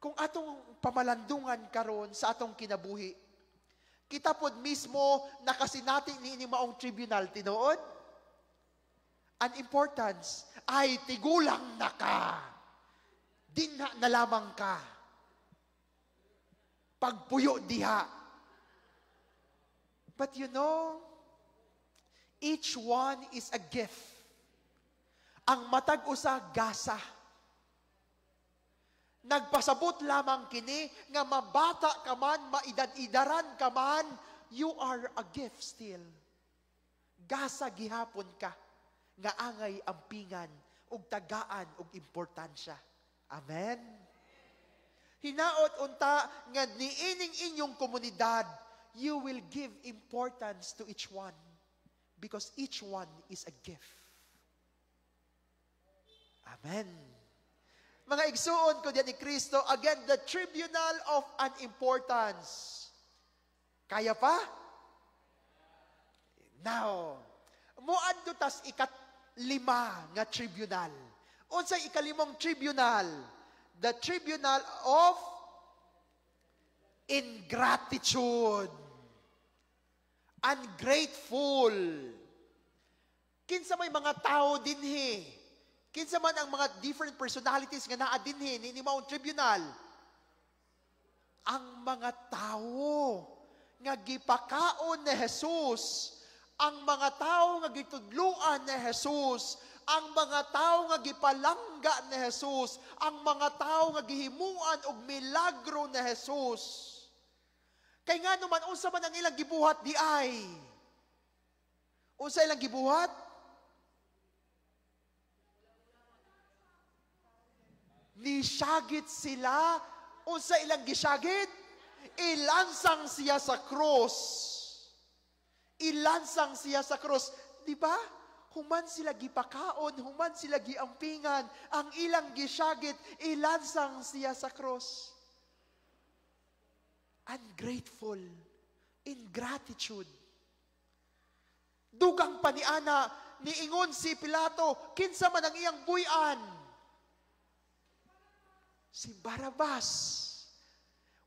Kung atong pamalandungan karon sa atong kinabuhi, kita pod mismo nakasinati niining maong tribunal, tinuod? An importance ay tigulang na ka. Dinha na lamang ka. Pagpuyo diha. But you know, each one is a gift. Ang matag usa gasa. Nagpasabot lamang kini nga mabata ka man, maidad-idaran ka man, you are a gift still. Gasa gihapon ka nga angay ampingan ug tagaan ug importansya. Amen. Hinaot unta nga niining inyong komunidad, you will give importance to each one because each one is a gift. Amen. Mga igsuon ko diyan ni Kristo, again, the tribunal of unimportance. Kaya pa? Now, muadto tas ikatlima nga tribunal. Unsay ikalimong tribunal? The tribunal of ingratitude. Ungrateful. Kinsa may mga tao dinhi. Kinsa man ang mga different personalities nga naa dinhi ni maong tribunal. Ang mga tao nga gipakaon ni Jesus, ang mga tao nga gitudluan ni Jesus, ang mga tao nga gipalangga ni Jesus, ang mga tao nga gihimuan og milagro ni Jesus. Kay nga naman, unsa man ang ilang gibuhat di ay? Unsa ilang gibuhat? Nisagit sila. Unsa ilang gisagit? Ilansang siya sa cross. Ilansang siya sa cross. Di ba? Human sila gipakaon, human sila giampingan, ang ilang gisagit, ilansang siya sa cross. Ungrateful, ingratitude. Dugang paniana, niingon si Pilato, kinsa man ang iyang buyan? Si Barabas.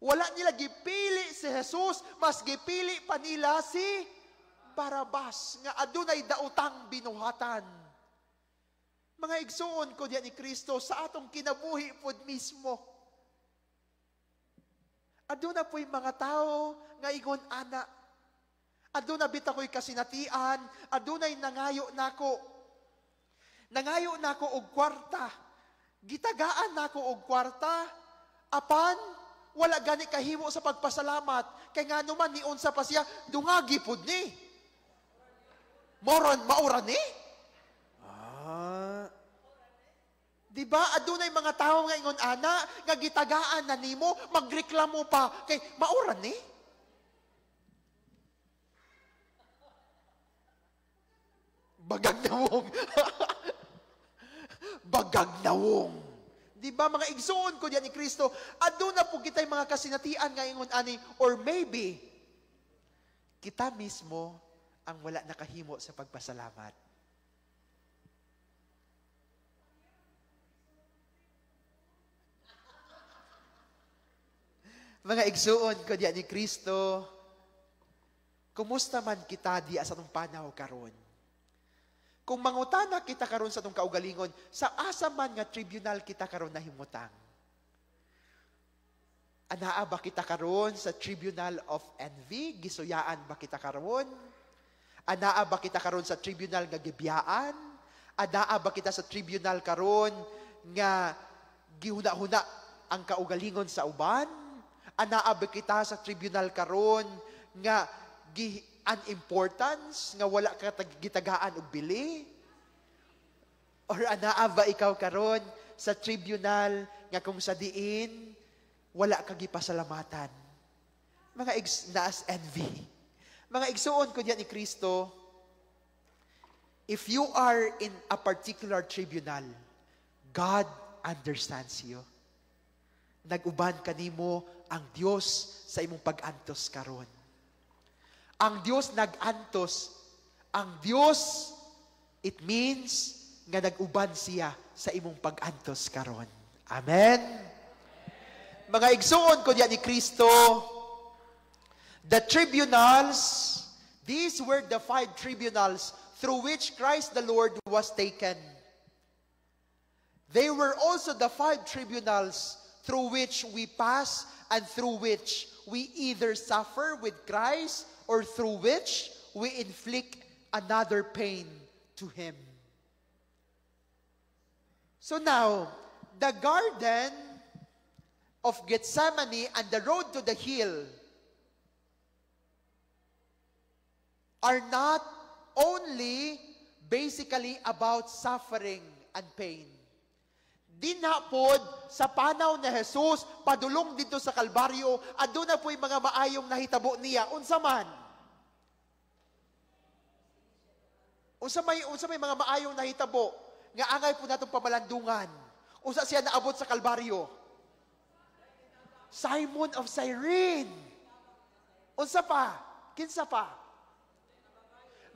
Wala nila gipili si Jesus, mas gipili pa nila si Barabas, nga adunay daotang binuhatan. Mga igsuon ko diyan ni Kristo, sa atong kinabuhi pod mismo. Aduna po'y mga tao nga ingon ana. Aduna bita ko'y kasinatian, adunay nangayo nako. Nangayo nako og kwarta. Gitagaan nako og kwarta. Apan wala gani kahimo sa pagpasalamat. Kay nga naman ni unsa pa siya dungagi pud ni. Mauran ni? Di ba? Adunay mga tao nga ingon ana, nga gitagaan na nimo, magreklamo pa, kay mauran ni? Bagag nawong. Bagag nawong. Di ba mga igsoon ko diyan ni Kristo, aduna po kitay mga kasinatian nga ingon ani, or maybe, kita mismo ang wala nakahimo sa pagpasalamat. Mga igsuon ko diya ni Kristo, kumusta man kita diya sa itong panaw karon? Kung mangutana kita karon sa itong kaugalingon, sa asa man nga tribunal kita karon na himutang? Anaa ba kita karon sa tribunal of envy? Gisuyaan ba kita karon? Anaa ba kita karon sa tribunal nga gibiyaan? Anaa ba kita sa tribunal karon nga gihuna-huna ang kaugalingon sa uban? Anaa ba kita sa tribunal karon nga unimportance, nga wala ka gitagaan og bili? Or anaa ba ikaw karon sa tribunal nga kung sa diin wala ka gipasalamatan? Mga naas envy. Mga igsuon ko diyan ni Kristo, if you are in a particular tribunal, God understands you. Nag-uban kanimo ang Dios sa imong pag-antos karon. Ang Dios nag-antos. Ang Dios, it means nga nag-uban siya sa imong pag-antos karon. Amen? Mga igsuon ko diyan ni Kristo, the tribunals, these were the 5 tribunals through which Christ the Lord was taken. They were also the 5 tribunals through which we pass and through which we either suffer with Christ or through which we inflict another pain to Him. So now, the Garden of Gethsemane and the road to the hill are not only basically about suffering and pain. Dinapod sa panaw na Jesus, padulong dito sa Kalbaryo, aduna po'y mga maayong nahitabo niya. Unsa man? Unsa may mga maayong nahitabo nga angay po natong pamalandungan. Unsa siya naabot sa Kalbaryo? Simon of Cyrene. Unsa pa? Kinsa pa?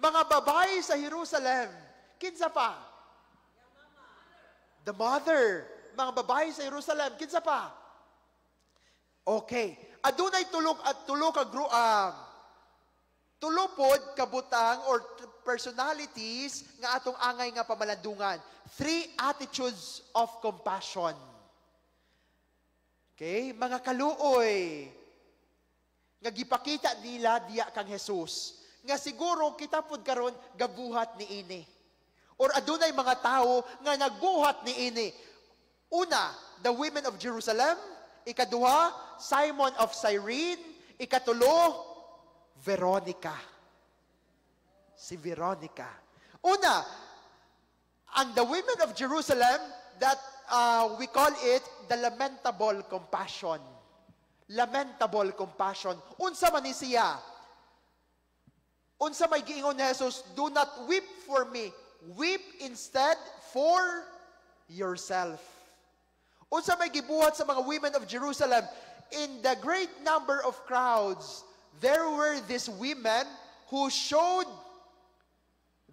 Mga babae sa Jerusalem. Kinsa pa? The mother. Mga babae sa Jerusalem. Kinsa pa? Okay. Adunay tulupod kabutang or personalities nga atong angay nga pamalandungan. 3 attitudes of compassion. Okay? Mga kaluoy. Nga gipakita nila diya kang Jesus. Nga siguro kita pud karon gabuhat ni ini. Or adunay mga tao nga nagbuhat ni ini. Una, the women of Jerusalem. Ikaduha, Simon of Cyrene. Ikatulo, Veronica. Si Veronica. Una, ang the women of Jerusalem, that we call it the lamentable compassion. Lamentable compassion. Unsa man ni siya? Unsa may giingon ni Jesus, do not weep for me. Weep instead for yourself. Unsa may gibuhat sa mga women of Jerusalem, in the great number of crowds, there were these women who showed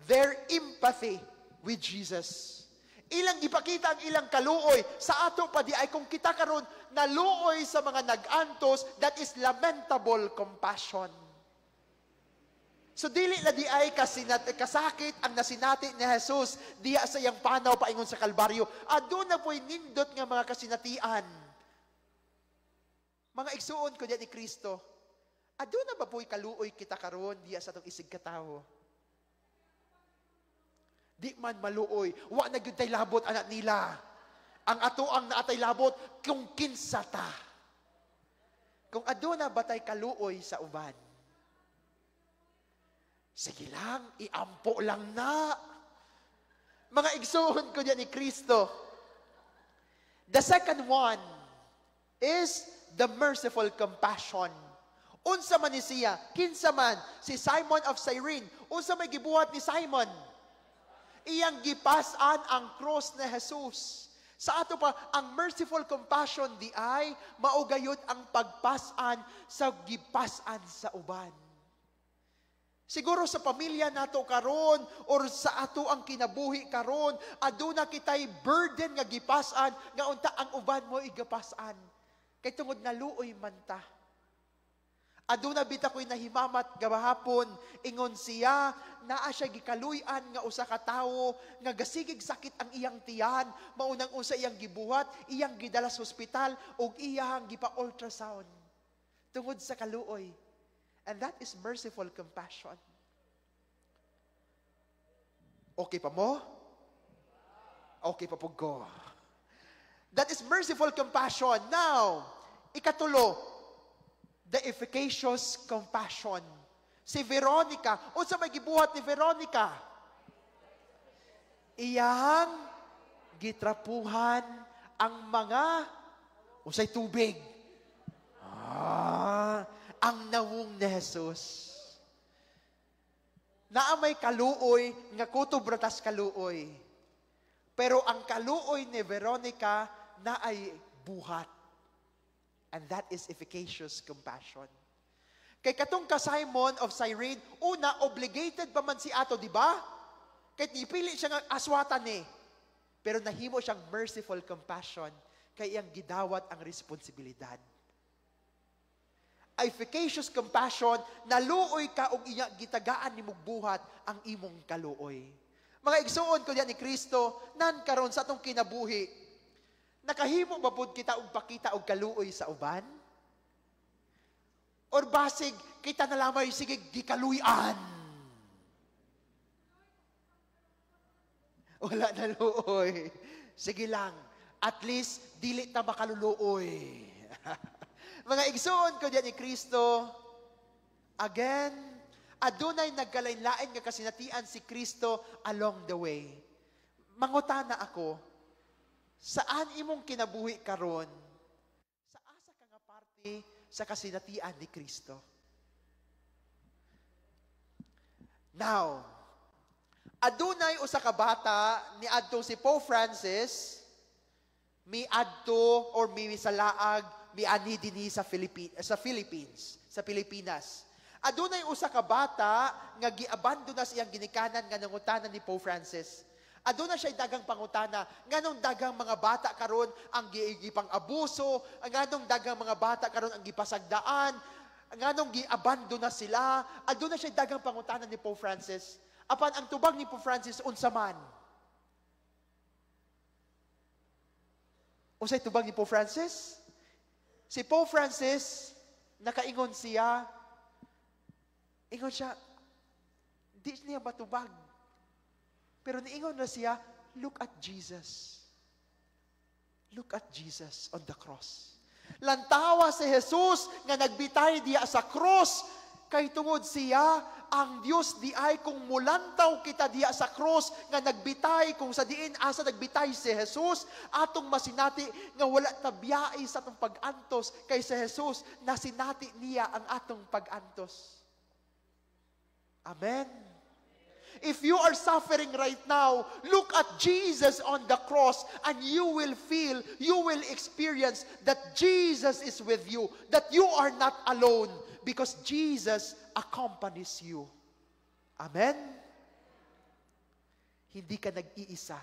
their empathy with Jesus. Ilang ipakita ang ilang kaluoy. Sa ato pa di ay kung kita karon naluoy sa mga nag-antos, that is lamentable compassion. So dili na di ay kasakit ang nasinati ni Jesus diya sa iyang panaw paingon sa Kalbaryo. Aduna po'y nindot nga mga kasinatian. Mga igsuon ko diya ni Kristo, aduna ba po'y kaluoy kita karon diya sa itong isig katawo? Di man maluoy, wa na gyud tay labot anak nila. Ang ato ang naatay labot kung kinsa ta. Kung aduna ba tay kaluoy sa uban? Sige lang, iampo lang na. Mga igsuon ko diyan ni Kristo. The second one is the merciful compassion. Unsa man ni siya? Kinsa man? Si Simon of Cyrene. Unsa may gibuhat ni Simon? Iyang gipasan ang cross ni Jesus. Sa ato pa, ang merciful compassion di ay maugayod ang pagpasan sa gipasan sa uban. Siguro sa pamilya nato karon or sa ato ang kinabuhi karon, aduna kitay burden nga gipasan nga unta ang uban mo igapasan. Kay tungod naluoy man ta. Aduna bita ko'y nahimamat gabahapon, ingon siya, naa siya gikaluyan nga usa ka tawo, nga gasigig sakit ang iyang tiyan, maunang unsa iyang gibuhat, iyang gidala sa ospital, o iyang gipa-ultrasound. Tungod sa kaluoy. And that is merciful compassion. Okay pa mo? Okay pa po ko. That is merciful compassion. Now, ikatulo, the efficacious compassion. Si Veronica, unsa may gibuhat ni Veronica? Iyang gitrapuhan ang mga unsay tubig. Ang nawong ni Jesus. Naa may kaluoy nga kutob ratas kaluoy. Pero ang kaluoy ni Veronica na ay buhat. And that is efficacious compassion. Kay katong ka Simon of Cyrene, una, obligated pa man si ato, di ba? Kay nipili siya ng aswatan eh. Pero nahimo siyang merciful compassion, kay iyang gidawat ang responsibilidad. Efficacious compassion, naluoy ka og iya gitagaan ni mugbuhat ang imong kaluoy. Mga igsuon ko diyan ni Kristo, nan karon sa atong kinabuhi, nakahimo ba pud kita og pakita og kaluoy sa uban? Or basig kita na lamay sige gikaluyan? Wala na luoy. Sige lang, at least dili ta makaluluoy. Mga igsoon ko diyan ni Kristo, again, adunay nagkalain-lain nga kasinatian si Kristo along the way. Mangutana ako, saan imong kinabuhi karon? Sa asa ka nga parte sa kasinatian ni Kristo? Now, adunay usa ka bata ni adto si Pope Francis, mi adto or mi salaag mi ani dinhi sa Philippines, sa Pilipinas. Adunay usa ka bata nga giabandon na siyang ginikanan nga nangutanan ni Pope Francis. Aduna siya dagang pangutana, nganong dagang mga bata karon ang gipang abuso, nganong dagang mga bata karon ang gipasagdaan, nganong giabandon na sila. Aduna siya dagang pangutana ni Pope Francis. Apan ang tubag ni Pope Francis unsa man? Unsay tubag ni Pope Francis? Si Pope Francis, nakaingon siya, ingon siya, di niya matubag. Pero niingon na siya, look at Jesus. Look at Jesus on the cross. Lantawa si Jesus nga nagbitay diya sa cross, kay tungod siya, ang Dios di ay kung mulantaw kita diya sa cross nga nagbitay, kung sa diin asa nagbitay si Jesus, atong masinati nga wala tabiyai sa atong pag-antos, kay si Jesus nasinati niya ang atong pag-antos. Amen. If you are suffering right now, look at Jesus on the cross and you will feel, you will experience that Jesus is with you, that you are not alone because Jesus accompanies you. Amen? Hindi ka nag-iisa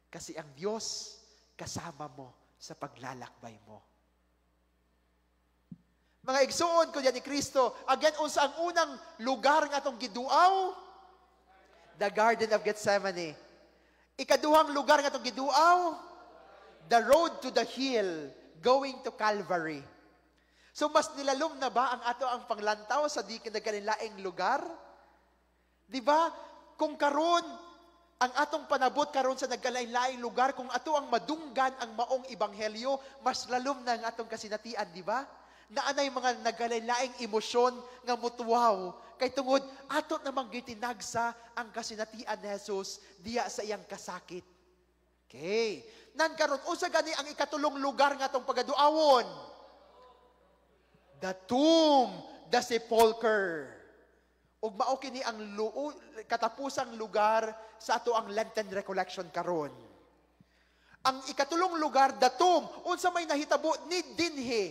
kasi ang Diyos kasama mo sa paglalakbay mo. Mga igsuon ko diyan ni Kristo, again, unsa ang unang lugar nga itong giduaw? The Garden of Gethsemane. Ikaduhang lugar nga itong giduaw? The road to the hill, going to Calvary. So mas nilalom na ba ang ato ang panglantaw sa di kinagkanilaing lugar? Di ba? Kung karon ang atong panabot karon sa nagkalain-laing lugar, kung ato ang madunggan ang maong ebanghelyo, mas lalom na ang atong kasinatian, di ba? Naanay mga nagkalain-laing emosyon nga mutuwaw. Kay tungod, ato namang gitinagsa ang kasinatian ni Jesus diya sa iyang kasakit. Okay. Nan karon usa gani ang ikatulong lugar nga tong pagaduawon? The tomb, the sepulcher. Ug mao kini ang katapusang lugar sa ato ang Lenten recollection karon. Ang ikatulong lugar, the tomb, unsa may nahitabo ni dinhi?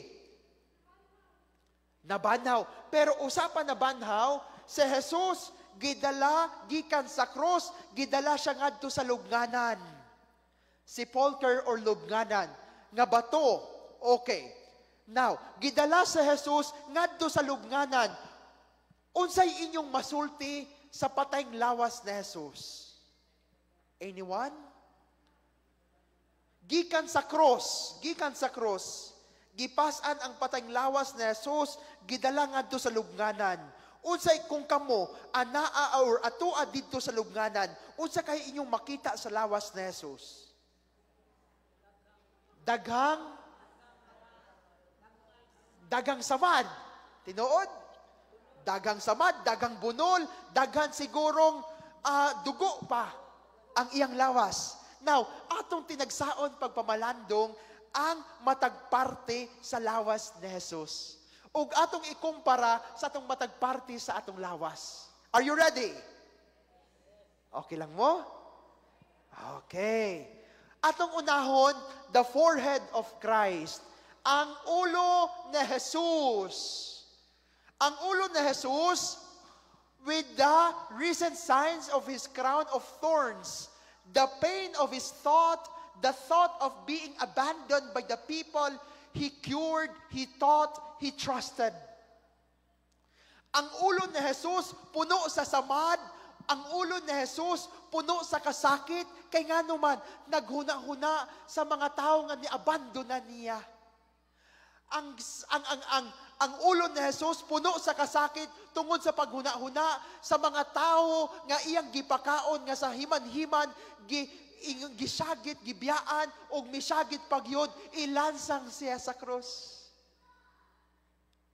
Nabanhaw. Pero usapan na banhaw, si Jesus gidala gikan sa cross, gidala siya ngadto sa lubnganan. Sepulcher or lubnganan. Nga bato, okay. Now, gidala sa Jesus ngadto sa lubnganan. Unsay inyong masulti sa patayng lawas ni Jesus? Anyone? Gikan sa cross, gipasan ang patayng lawas ni Jesus, gidala ngadto sa lubnganan. Unsay kung kamo anaa or atoa didto sa lubnganan, unsa kay inyong makita sa lawas ni Jesus? Dagang samad. Tinuod? Dagang samad, dagang bunol, daghan sigurong dugo pa ang iyang lawas. Now, atong tinagsaon pagpamalandong ang matagparte sa lawas ni Jesus. Ug atong ikumpara sa atong matagparte sa atong lawas. Are you ready? Okay lang mo? Okay. Atong unahon, the forehead of Christ. Ang ulo ni Jesus. Ang ulo ni Jesus with the recent signs of His crown of thorns, the pain of His thought, the thought of being abandoned by the people He cured, He taught, He trusted. Ang ulo ni Jesus puno sa samad, ang ulo ni Jesus puno sa kasakit, kay nga naman naghuna-huna sa mga tao nga ni-abandona niya. Ang ulo ni Jesus puno sa kasakit tungod sa paghuna-huna sa mga tao nga iyang gipakaon nga sa himan-himan gisagit, gibiyaan og misagit pagyod, ilansang siya sa krus.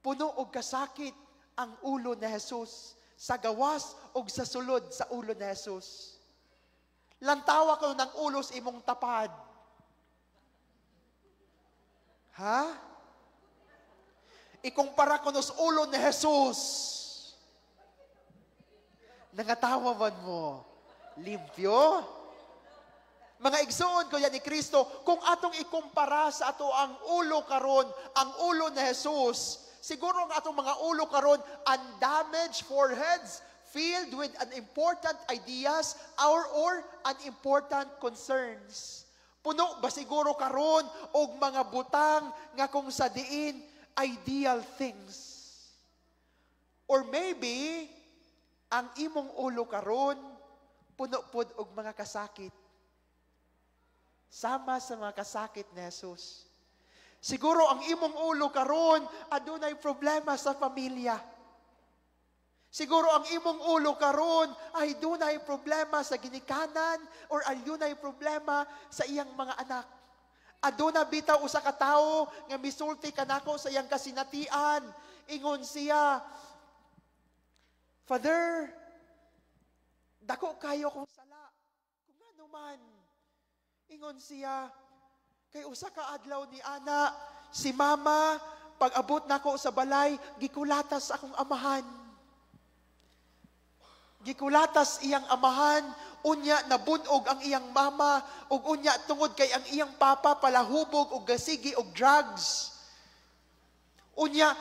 Puno og kasakit ang ulo ni Jesus sa gawas og sa sulod sa ulo ni Jesus. Lantawa ko ng ulos imong tapad. Ha? Ikumpara ko nos ulo ni Jesus. Nangatawa man mo. Limpyo? Mga igsoon ko yan ni Kristo, kung atong ikumpara sa ato ang ulo karon, ang ulo ni Jesus, siguro ang atong mga ulo karon, undamaged foreheads, filled with unimportant ideas or unimportant concerns. Puno ba siguro karon og mga butang nga kung sa diin ideal things. Or maybe ang imong ulo karon puno pud og mga kasakit. Sama sa mga kasakit ni Jesus. Siguro ang imong ulo karon adunay problema sa pamilya. Siguro ang imong ulo karon ay dunay problema sa ginikanan or adunay problema sa iyang mga anak. Aduna bitaw usa ka tawo nga misulti kanako sa iyang kasinatian. Ingon siya, Father, dako kayo kong sala. Kung ano man. Ingon siya, kay usa ka adlaw ni ana, si mama, pag abot nako sa balay, gikulatas akong amahan. Gikulatas iyang amahan, unya nabunog ang iyang mama, ug unya tungod kay ang iyang papa palahubog og gasigi og drugs. Unya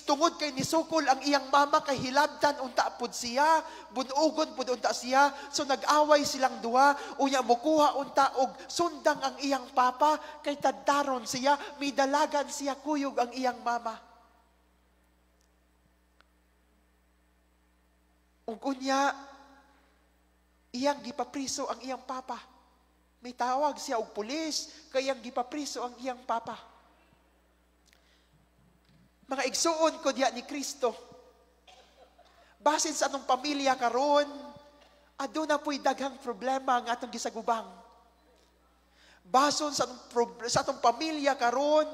tungod kay nisukol ang iyang mama kay hilabtan unta pud siya, bunugon pud unta siya, so nag-away silang duha, unya mokuha unta og sundang ang iyang papa kay tadtaron siya, midalagan siya kuyog ang iyang mama. Ug unya iyang gipapriso ang iyang papa. May tawag siya og pulis kay iyang gipapriso ang iyang papa. Mga igsuon ko diya ni Kristo. Basin sa atong pamilya karon, aduna po'y daghang problema ang atong gisagubang. Bason sa atong pamilya karon,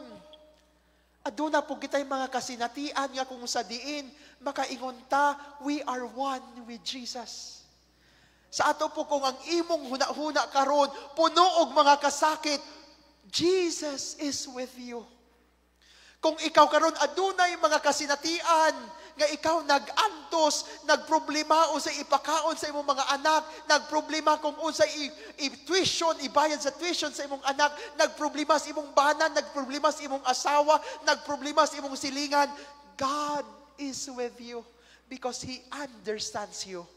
aduna po kitay mga kasinatian nga kung sa diin makaingon ta, we are one with Jesus. Sa ato po kung ang imong huna-huna karon puno og mga kasakit, Jesus is with you. Kung ikaw karon adunay mga kasinatian nga ikaw nag-antos, nagproblema unsay ipakaon sa imong mga anak, nagproblema kung unsay i-tuition, ibayad sa tuition sa imong anak, nagproblema sa imong banan, nagproblema sa imong asawa, nagproblema sa imong silingan, God is with you because He understands you.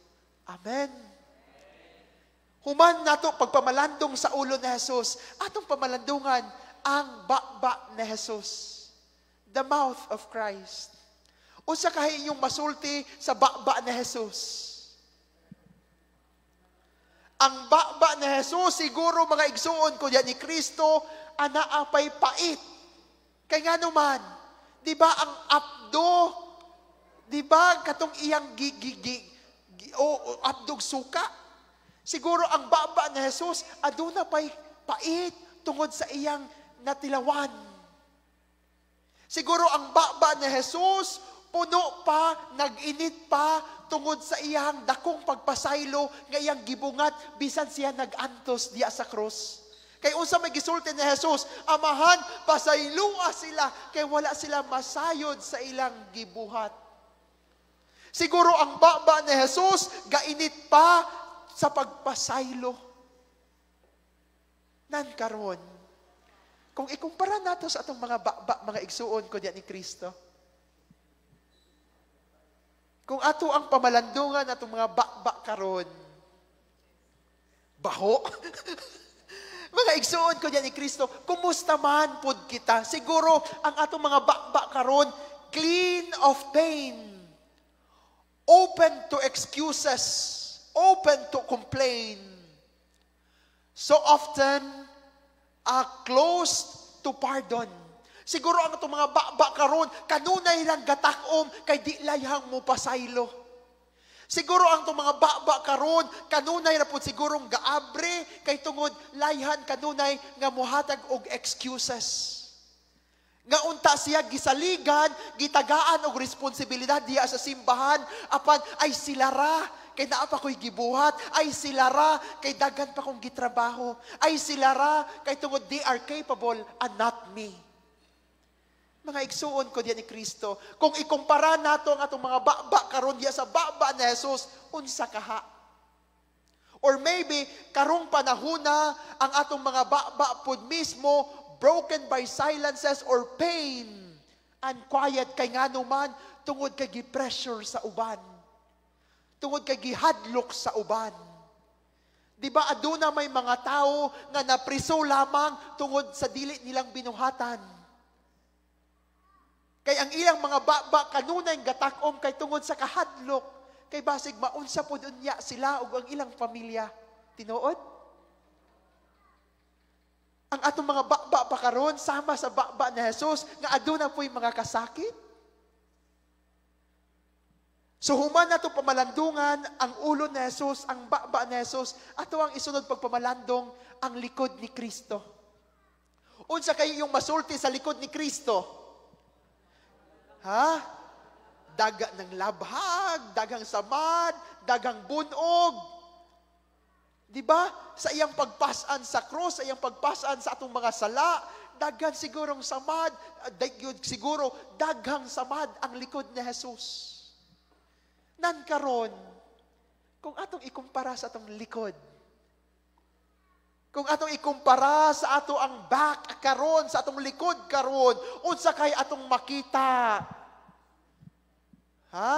Amen. Human nato pagpamalandong sa ulo ni Jesus, atong pamalandungan ang bakba ni Jesus. the mouth of Christ. Unsa kay inyong masulti sa baba ni Jesus? Ang baba ni Jesus, siguro mga igsuon ko ni Kristo, anaapay pait. Kay nga naman, di ba ang abdo, di ba katong iyang abdog suka? Siguro ang baba ni Jesus, aduna pa'y pait tungod sa iyang natilawan. Siguro ang baba ni Jesus, puno pa, nag-init pa, tungod sa iyang dakong pagpasaylo, nga iyang gibungat, bisan siya nag-antos diya sa krus. Kay unsa may gisulti ni Jesus, Amahan, pasaylua sila, kay wala sila masayod sa ilang gibuhat. Siguro ang baba ni Jesus, gainit pa sa pagpasaylo. Nan karon, kung ikumpara nato sa atong mga baba, mga igsuon ko diyan ni Kristo, kung ato ang pamalandungan atong mga baba karon, baho. Mga igsuon ko diyan ni Kristo, kumusta man pud kita? Siguro ang atong mga baba karon, clean of pain, open to excuses, open to complain. So often, closed to pardon. Siguro ang itong mga baba karon, kanunay lang gatakom, kay di layhang mo pasaylo. Siguro ang itong mga baba karon, kanunay na po sigurong gaabre, kay tungod layhan kanunay nga muhatag og excuses. Nga unta siya gisaligan, gitagaan og responsibilidad diya sa simbahan, apan ay silara, kay naa pa ko'y gibuhat, ay silara, kay dagan pa kong gitrabaho, ay silara, kay tungod they are capable and not me. Mga igsuon ko diyan ni Kristo, kung ikumpara nato ang atong mga baba karon diya sa baba ni Jesus, unsa kaha? Or maybe karong panahona ang atong mga baba pud mismo broken by silences or pain and quiet, kay ngano man tungod kay gi-pressure sa uban, tungod kay gihadlok sa uban. Di ba aduna may mga tao nga napriso lamang tungod sa dili nilang binuhatan? Kay ang ilang mga baba kanunay gatakom kay tungod sa kahadlok, kay basig maunsa pud unya sila ug ang ilang pamilya. Tinuod? Ang atong mga baba pa karon sama sa baba ni Jesus nga aduna po'y mga kasakit. So human nato pamalandungan ang ulo ni Jesus, ang baba ni Jesus, ato ang isunod pagpamalandong ang likod ni Kristo. Unsa kayo yung masulti sa likod ni Kristo? Ha? Daga ng labhag, dagang samad, dagang bunog. Di ba? Sa iyang pagpasan sa krus, sa iyang pagpasan sa atong mga sala, dagang sigurong samad, siguro dagang samad ang likod ni Jesus. Nan karon, kung atong ikumpara sa atong likod, kung atong ikumpara sa ato ang back karon, sa atong likod karon, unsa kay atong makita? Ha?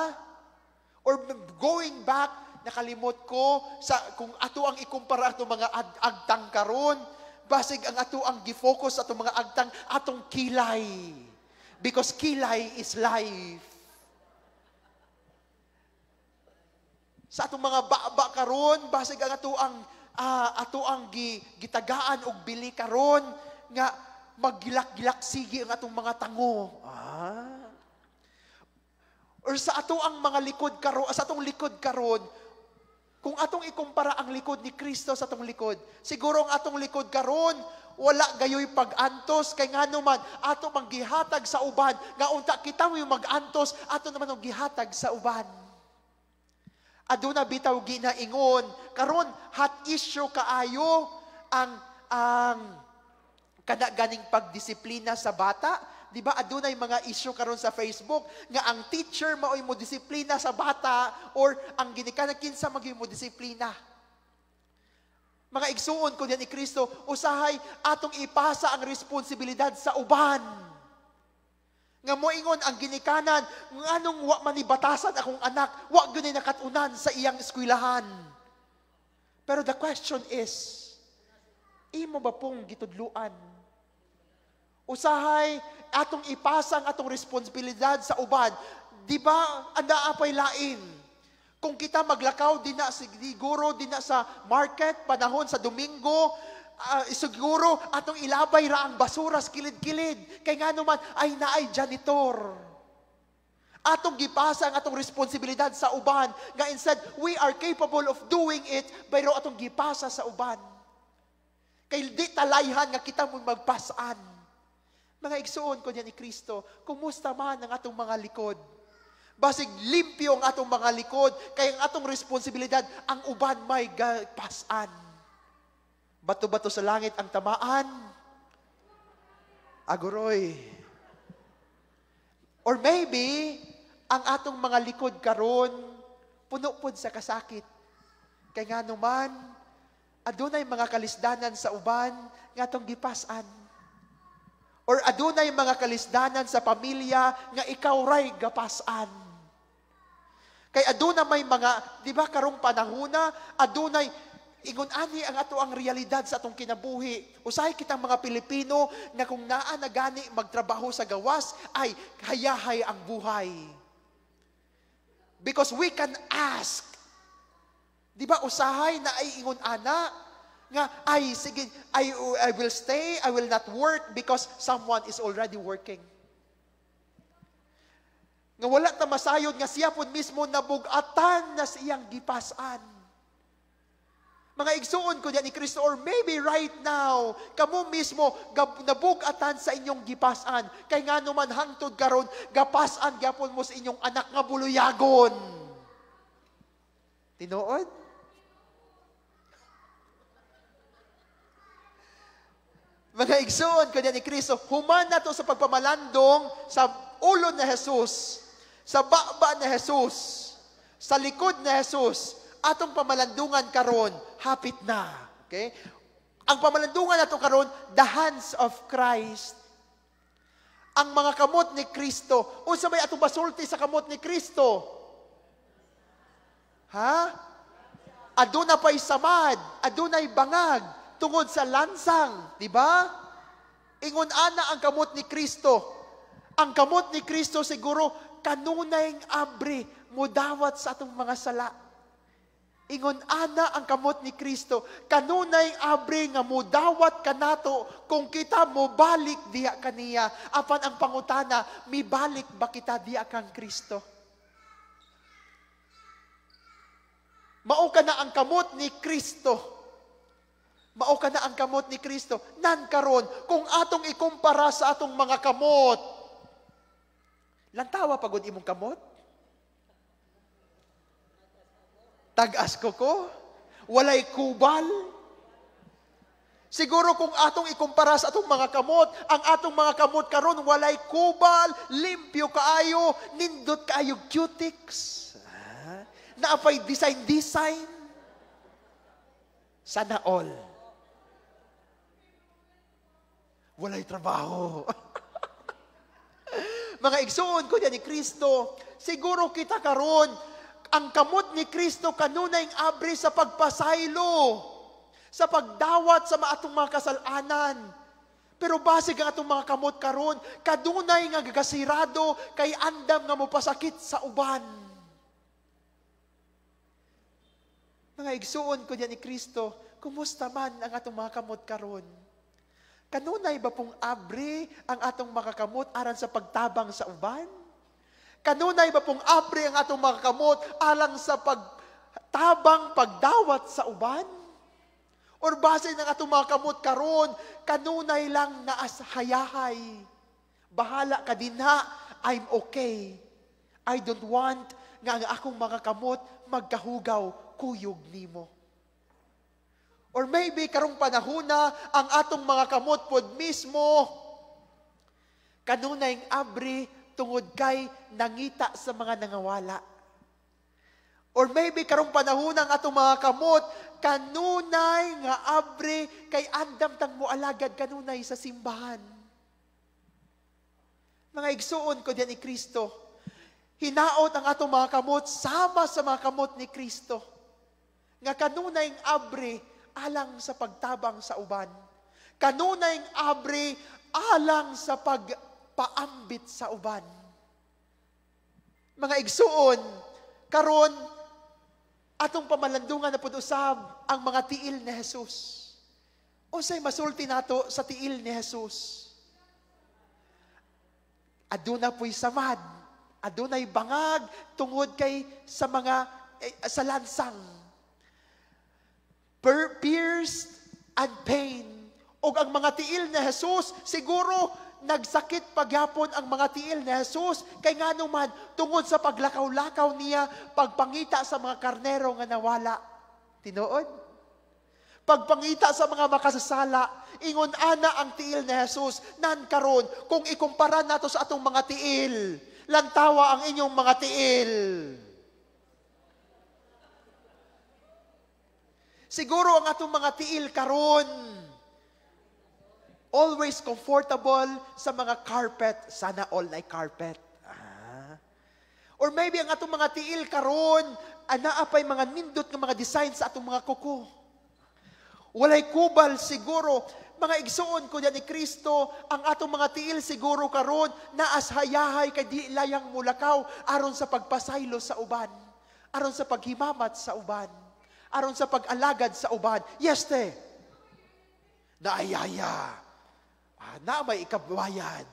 Or going back, nakalimot ko sa kung ato ang ikumpara atong mga agtang karon, basig ang ato ang gifocus atong mga agtang atong kilay. Because kilay is life. Sa atong mga baba karon, basig ang ato ang gitagaan og bili karon nga maggilak-gilak sige ang atong mga tango. Or sa ato ang mga likod karon, sa atong likod karon, kung atong ikumpara ang likod ni Kristo sa atong likod, siguro ang atong likod karon wala gayoy pag-antos, kay ngano man ato mang gihatag sa uban, nga unta kita mo yung mag-antos, ato naman ang gihatag sa uban. Aduna bitaw ginaingon karon hot issue kaayo ang kada ganing pagdisiplina sa bata. Di ba adunay mga issue karon sa Facebook nga ang teacher maoy mo disiplina sa bata or ang ginikanan kinsa maging mo disiplina. Mga igsuon ko diyan ni Kristo, usahay atong ipasa ang responsibilidad sa uban. Nga moingon ang ginikanan, nganong wa manibatasan akong anak, wa gyud nakatunan sa iyang eskwelahan. Pero the question is, imo ba pong gitudluan? Usahay atong ipasang atong responsibilidad sa uban. Di ba, andaapay lain? Kung kita maglakaw, di na siguro, di na sa market, panahon sa Domingo, siguro atong ilabay ra ang basura sa kilid-kilid. Kay nga naman, ay naay janitor. Atong gipasa ang atong responsibilidad sa uban. Nga instead, we are capable of doing it, pero atong gipasa sa uban. Kay di talayhan nga kita mo magpasaan. Mga igsuon ko niya ni Kristo, kumusta man ang atong mga likod? Basig limpyo ang atong mga likod, kaya ang atong responsibilidad, ang uban may pasan. Bato-bato sa langit ang tamaan. Aguroy. Or maybe, ang atong mga likod karon puno-pud sa kasakit. Kaya nga naman, adunay mga kalisdanan sa uban nga atong gipasan. Or adunay mga kalisdanan sa pamilya nga ikaw ray gapasan. Kay aduna may mga, di ba karong panahona, adunay ingon ani ang ato ang realidad sa atong kinabuhi. Usahay kitang mga Pilipino nga kung naa na gani magtrabaho sa gawas ay hayahay ang buhay. Because we can ask. Di ba usahay na ay ingon ana nga ay sige I will stay, I will not work because someone is already working. Nga wala ta masayod nga siya pud mismo nabugatan na siyang gipasan. Mga igsuon ko diyan ni Kristo, or maybe right now, kamo mismo nabugatan sa inyong gipasan. Kay nga naman hangtod karon gapasan gyapon mo sa inyong anak nga buluyagon. Tinuod? Mga igsuon ko diyan ni Kristo, human na to sa pagpamalandong sa ulo ni Jesus, sa baba ni Jesus, sa likod ni Jesus, atong pamalandungan karon hapit na. Okay? Ang pamalandungan nato karon, the hands of Christ. Ang mga kamot ni Kristo. Unsa may atong basulti sa kamot ni Kristo? Ha? Aduna pa'y samad, adunay bangag tungod sa lansang, di ba? Ingon ana ang kamot ni Kristo. Ang kamot ni Kristo siguro kanunay abri mudawat sa atong mga sala. Ingon ana ang kamot ni Kristo, kanunay abri nga mudawat kanato kung kita mo balik diha kaniya. Apan ang pangutana, mibalik ba kita diha kang Kristo? Mao ka na ang kamot ni Kristo. Mao ka na ang kamot ni Kristo. Nan karon kung atong ikumpara sa atong mga kamot. Lantawa pagod imong kamot? Tag-as ko? Walay kubal? Siguro kung atong ikumpara sa atong mga kamot, ang atong mga kamot karon walay kubal, limpyo kaayo, nindot kaayo cutics. Naapay design. Sana all. Walay trabaho. Mga igsoon ko diyan ni Kristo, siguro kita karon ang kamot ni Kristo kanunay abri sa pagpasaylo, sa pagdawat sa atong mga kasalanan. Pero basig ang atong mga kamot karon, kadunay nga gagasirado kay andam nga mopasakit sa uban. Mga igsuon ko diyan ni Kristo, kumusta man ang atong mga kamot karon? Kanunay ba pong abri ang atong mga kamot aran sa pagtabang sa uban? Kanunay ba pong abri ang atong mga kamot alang sa pagtabang, pagdawat sa uban? Or base ng atong mga kamot karon, kanunay lang naas hayahay. Bahala ka dinha, I'm okay. I don't want nga ang akong mga kamot magkahugaw, kuyog nimo. Or maybe karong panahona ang atong mga kamot pod mismo kanunay abri tungod kay nangita sa mga nangawala. Or maybe karong panahon ang atong mga kamot, kanunay nga abri kay andam tang moalagad kanunay sa simbahan. Mga igsuon ko diyan ni Kristo, hinaot ang atong mga kamot sama sa mga kamot ni Kristo. Nga kanunay abri alang sa pagtabang sa uban. Kanunay abri alang sa pagpaambit sa uban. Mga igsuon, karon atong pamalandungan na pud usab ang mga tiil ni Jesus. Unsay masulti nato sa tiil ni Jesus? Aduna po'y samad, adunay bangag tungod kay sa mga sa lansang. Pierced and pain. Og ang mga tiil ni Jesus, siguro nagsakit pagyapon ang mga tiil ni Jesus kay nganuman tungod sa paglakaw-lakaw niya, pagpangita sa mga karnero nga nawala. Tinuod? Pagpangita sa mga makasasala, ingon ana ang tiil ni Jesus, nan karon kung ikumpara nato sa atong mga tiil, lantawa ang inyong mga tiil. Siguro ang atong mga tiil karon always comfortable sa mga carpet, sana all na carpet. Or maybe ang atong mga tiil karon anaa pay mga nindot nga mga design sa atong mga kuko. Walay kubal siguro, mga igsuon ko diyan ni Kristo, ang atong mga tiil siguro karon naas hayahay kay di layang mulakaw aron sa pagpasaylo sa uban, aron sa paghimamat sa uban, aron sa pag-alagad sa uban. Yes te. Naayaya. Na may ikabuhayan.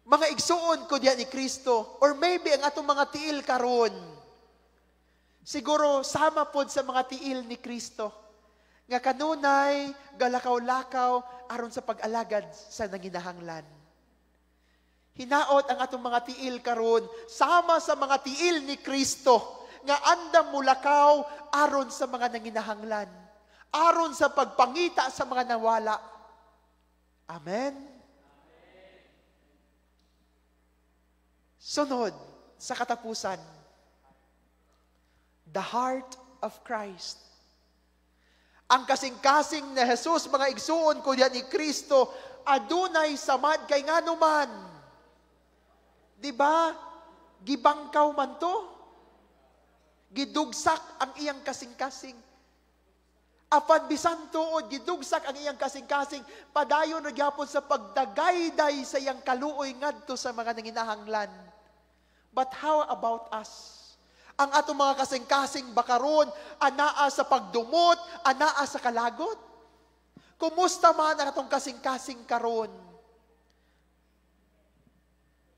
Mga igsuon ko diyan ni Kristo, or maybe ang atong mga tiil karon siguro sama pod sa mga tiil ni Kristo nga kanunay galakaw-lakaw aron sa pag-alagad sa nanginahanglan. Hinaot ang atong mga tiil karon sama sa mga tiil ni Kristo nga andam mulakaw aron sa mga nanginahanglan, aron sa pagpangita sa mga nawala. Amen. Sunod sa katapusan, the heart of Christ. Ang kasing-kasing na Jesus, mga igsuon ko diyan ni Kristo, adunay samad kay nganuman. Diba? Gibangkaw man to. Gidugsak ang iyang kasing-kasing. Apan bisan tuod, gidugsak ang iyang kasing-kasing, padayon na gyapon sa pagdagayday sa iyang kaluoy ngadto sa mga nanginahanglan. But how about us? Ang atong mga kasing-kasing bakaron, anaa sa pagdumot, anaa sa kalagot. Kumusta man ang atong kasing-kasing karon?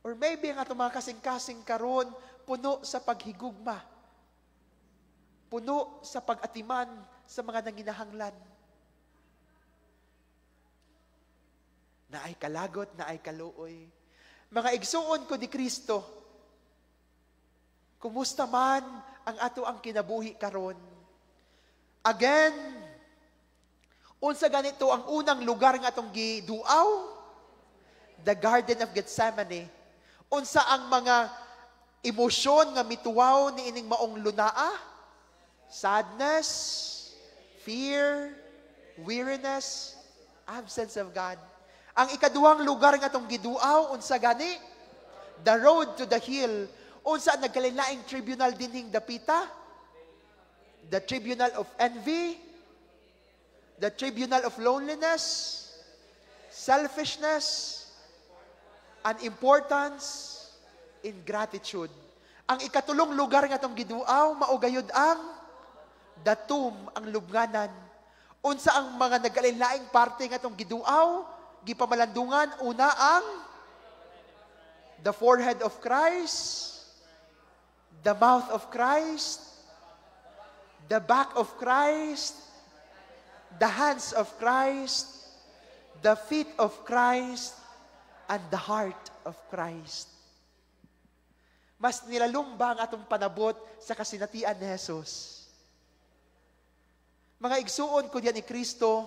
Or maybe ang atong mga kasing-kasing karon, puno sa paghigugma. Puno sa pag-atiman sa mga nanginahanglan. Na ay kalagot, na ay kaluoy. Mga igsuon ko ni Kristo, kumusta man ang ato ang kinabuhi karon? Again, unsa ganito ang unang lugar nga atong giduaw? The Garden of Gethsemane. Unsa ang mga emosyon nga mituwaw ni ining maong lunaa? Sadness, fear, weariness, absence of God. Ang ikaduhang lugar nga atong giduaw, unsa gani? The road to the hill. Unsa ang nagkalilaing tribunal dinhing dapita? The tribunal of envy, the tribunal of loneliness, selfishness, unimportance, ingratitude. Ang ikatulong lugar nga atong giduaw, maugayod ang the tomb, ang lubnganan. Unsa ang mga nagkalilaing parte nga atong giduaw, gipamalandungan, una ang the forehead of Christ, the mouth of Christ, the back of Christ, the hands of Christ, the feet of Christ, and the heart of Christ. Mas nilalumba ang atong panabot sa kasinatian ni Jesus. Mga igsuon ko diyan ni Kristo,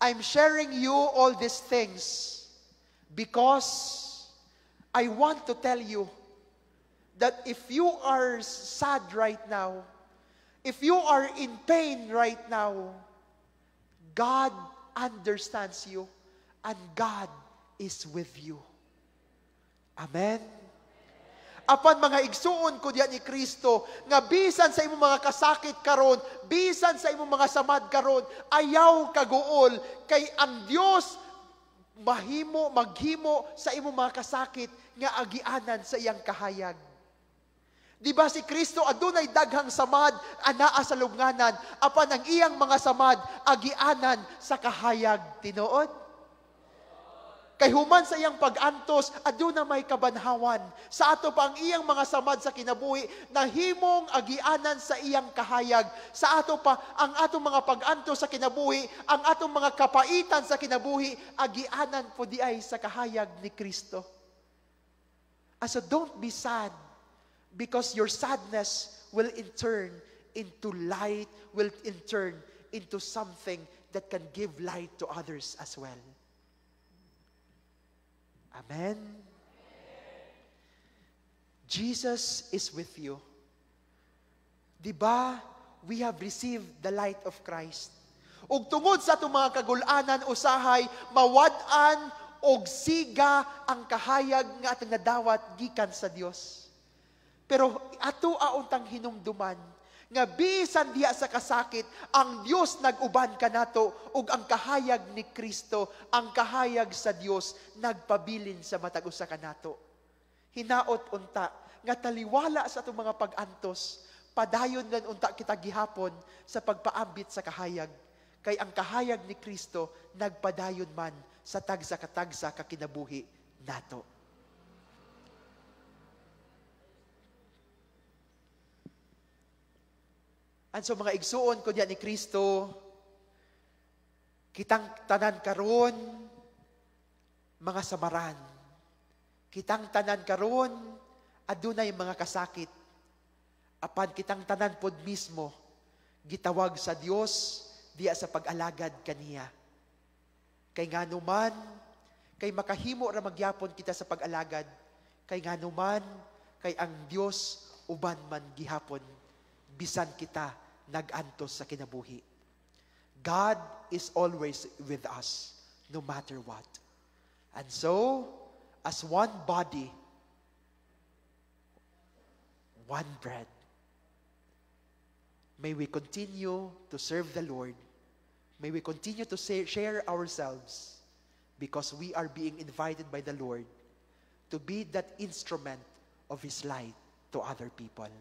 I'm sharing you all these things because I want to tell you that if you are sad right now, if you are in pain right now, God understands you and God is with you. Amen? Apan mga igsuon ko diyan ni Kristo, nga bisan sa imong mga kasakit karon, bisan sa imong mga samad karon, ayaw kaguol, kay ang Dios maghimo sa imong mga kasakit, nga agianan sa iyang kahayag. Di ba si Kristo adunay daghang samad anaa sa lubnganan, apan ang iyang mga samad agianan sa kahayag, tinuod? Kay human sa iyang pag-antos, aduna may kabanhawan. Sa ato pa ang iyang mga samad sa kinabuhi, nahimong agianan sa iyang kahayag. Sa ato pa ang atong mga pag-antos sa kinabuhi, ang atong mga kapaitan sa kinabuhi, agianan po di ay sa kahayag ni Kristo. So don't be sad, because your sadness will in turn into light, will in turn into something that can give light to others as well. Amen? Jesus is with you. Diba, we have received the light of Christ. Ug tungod sa itong mga kagulanan, usahay, mawad-an, og siga ang kahayag nga atong nadawat gikan sa Dios. Pero ato auntang hinumduman nga bisan diha sa kasakit, ang Dios nag-uban kanato ug ang kahayag ni Kristo, ang kahayag sa Dios nagpabilin sa matag usa kanato. Hinaot unta nga taliwala sa atong mga pag-antos, padayon lan unta kita gihapon sa pagpaambit sa kahayag, kay ang kahayag ni Kristo nagpadayon man sa tagsa ka kinabuhi nato. And so mga igsuon ko diyan ni Kristo, kitang tanan karon mga samaran. Kitang tanan karon adunay mga kasakit. Apan kitang tanan pod mismo gitawag sa Dios diya sa pag-alagad kaniya. Kay nganuman, kay makahimo ra magyapon kita sa pag-alagad, kay nganuman, kay ang Dios uban man gihapon bisan kita nag-antos sa kinabuhi. God is always with us, no matter what. And so, as one body, one bread, may we continue to serve the Lord. May we continue to share ourselves, because we are being invited by the Lord to be that instrument of His light to other people.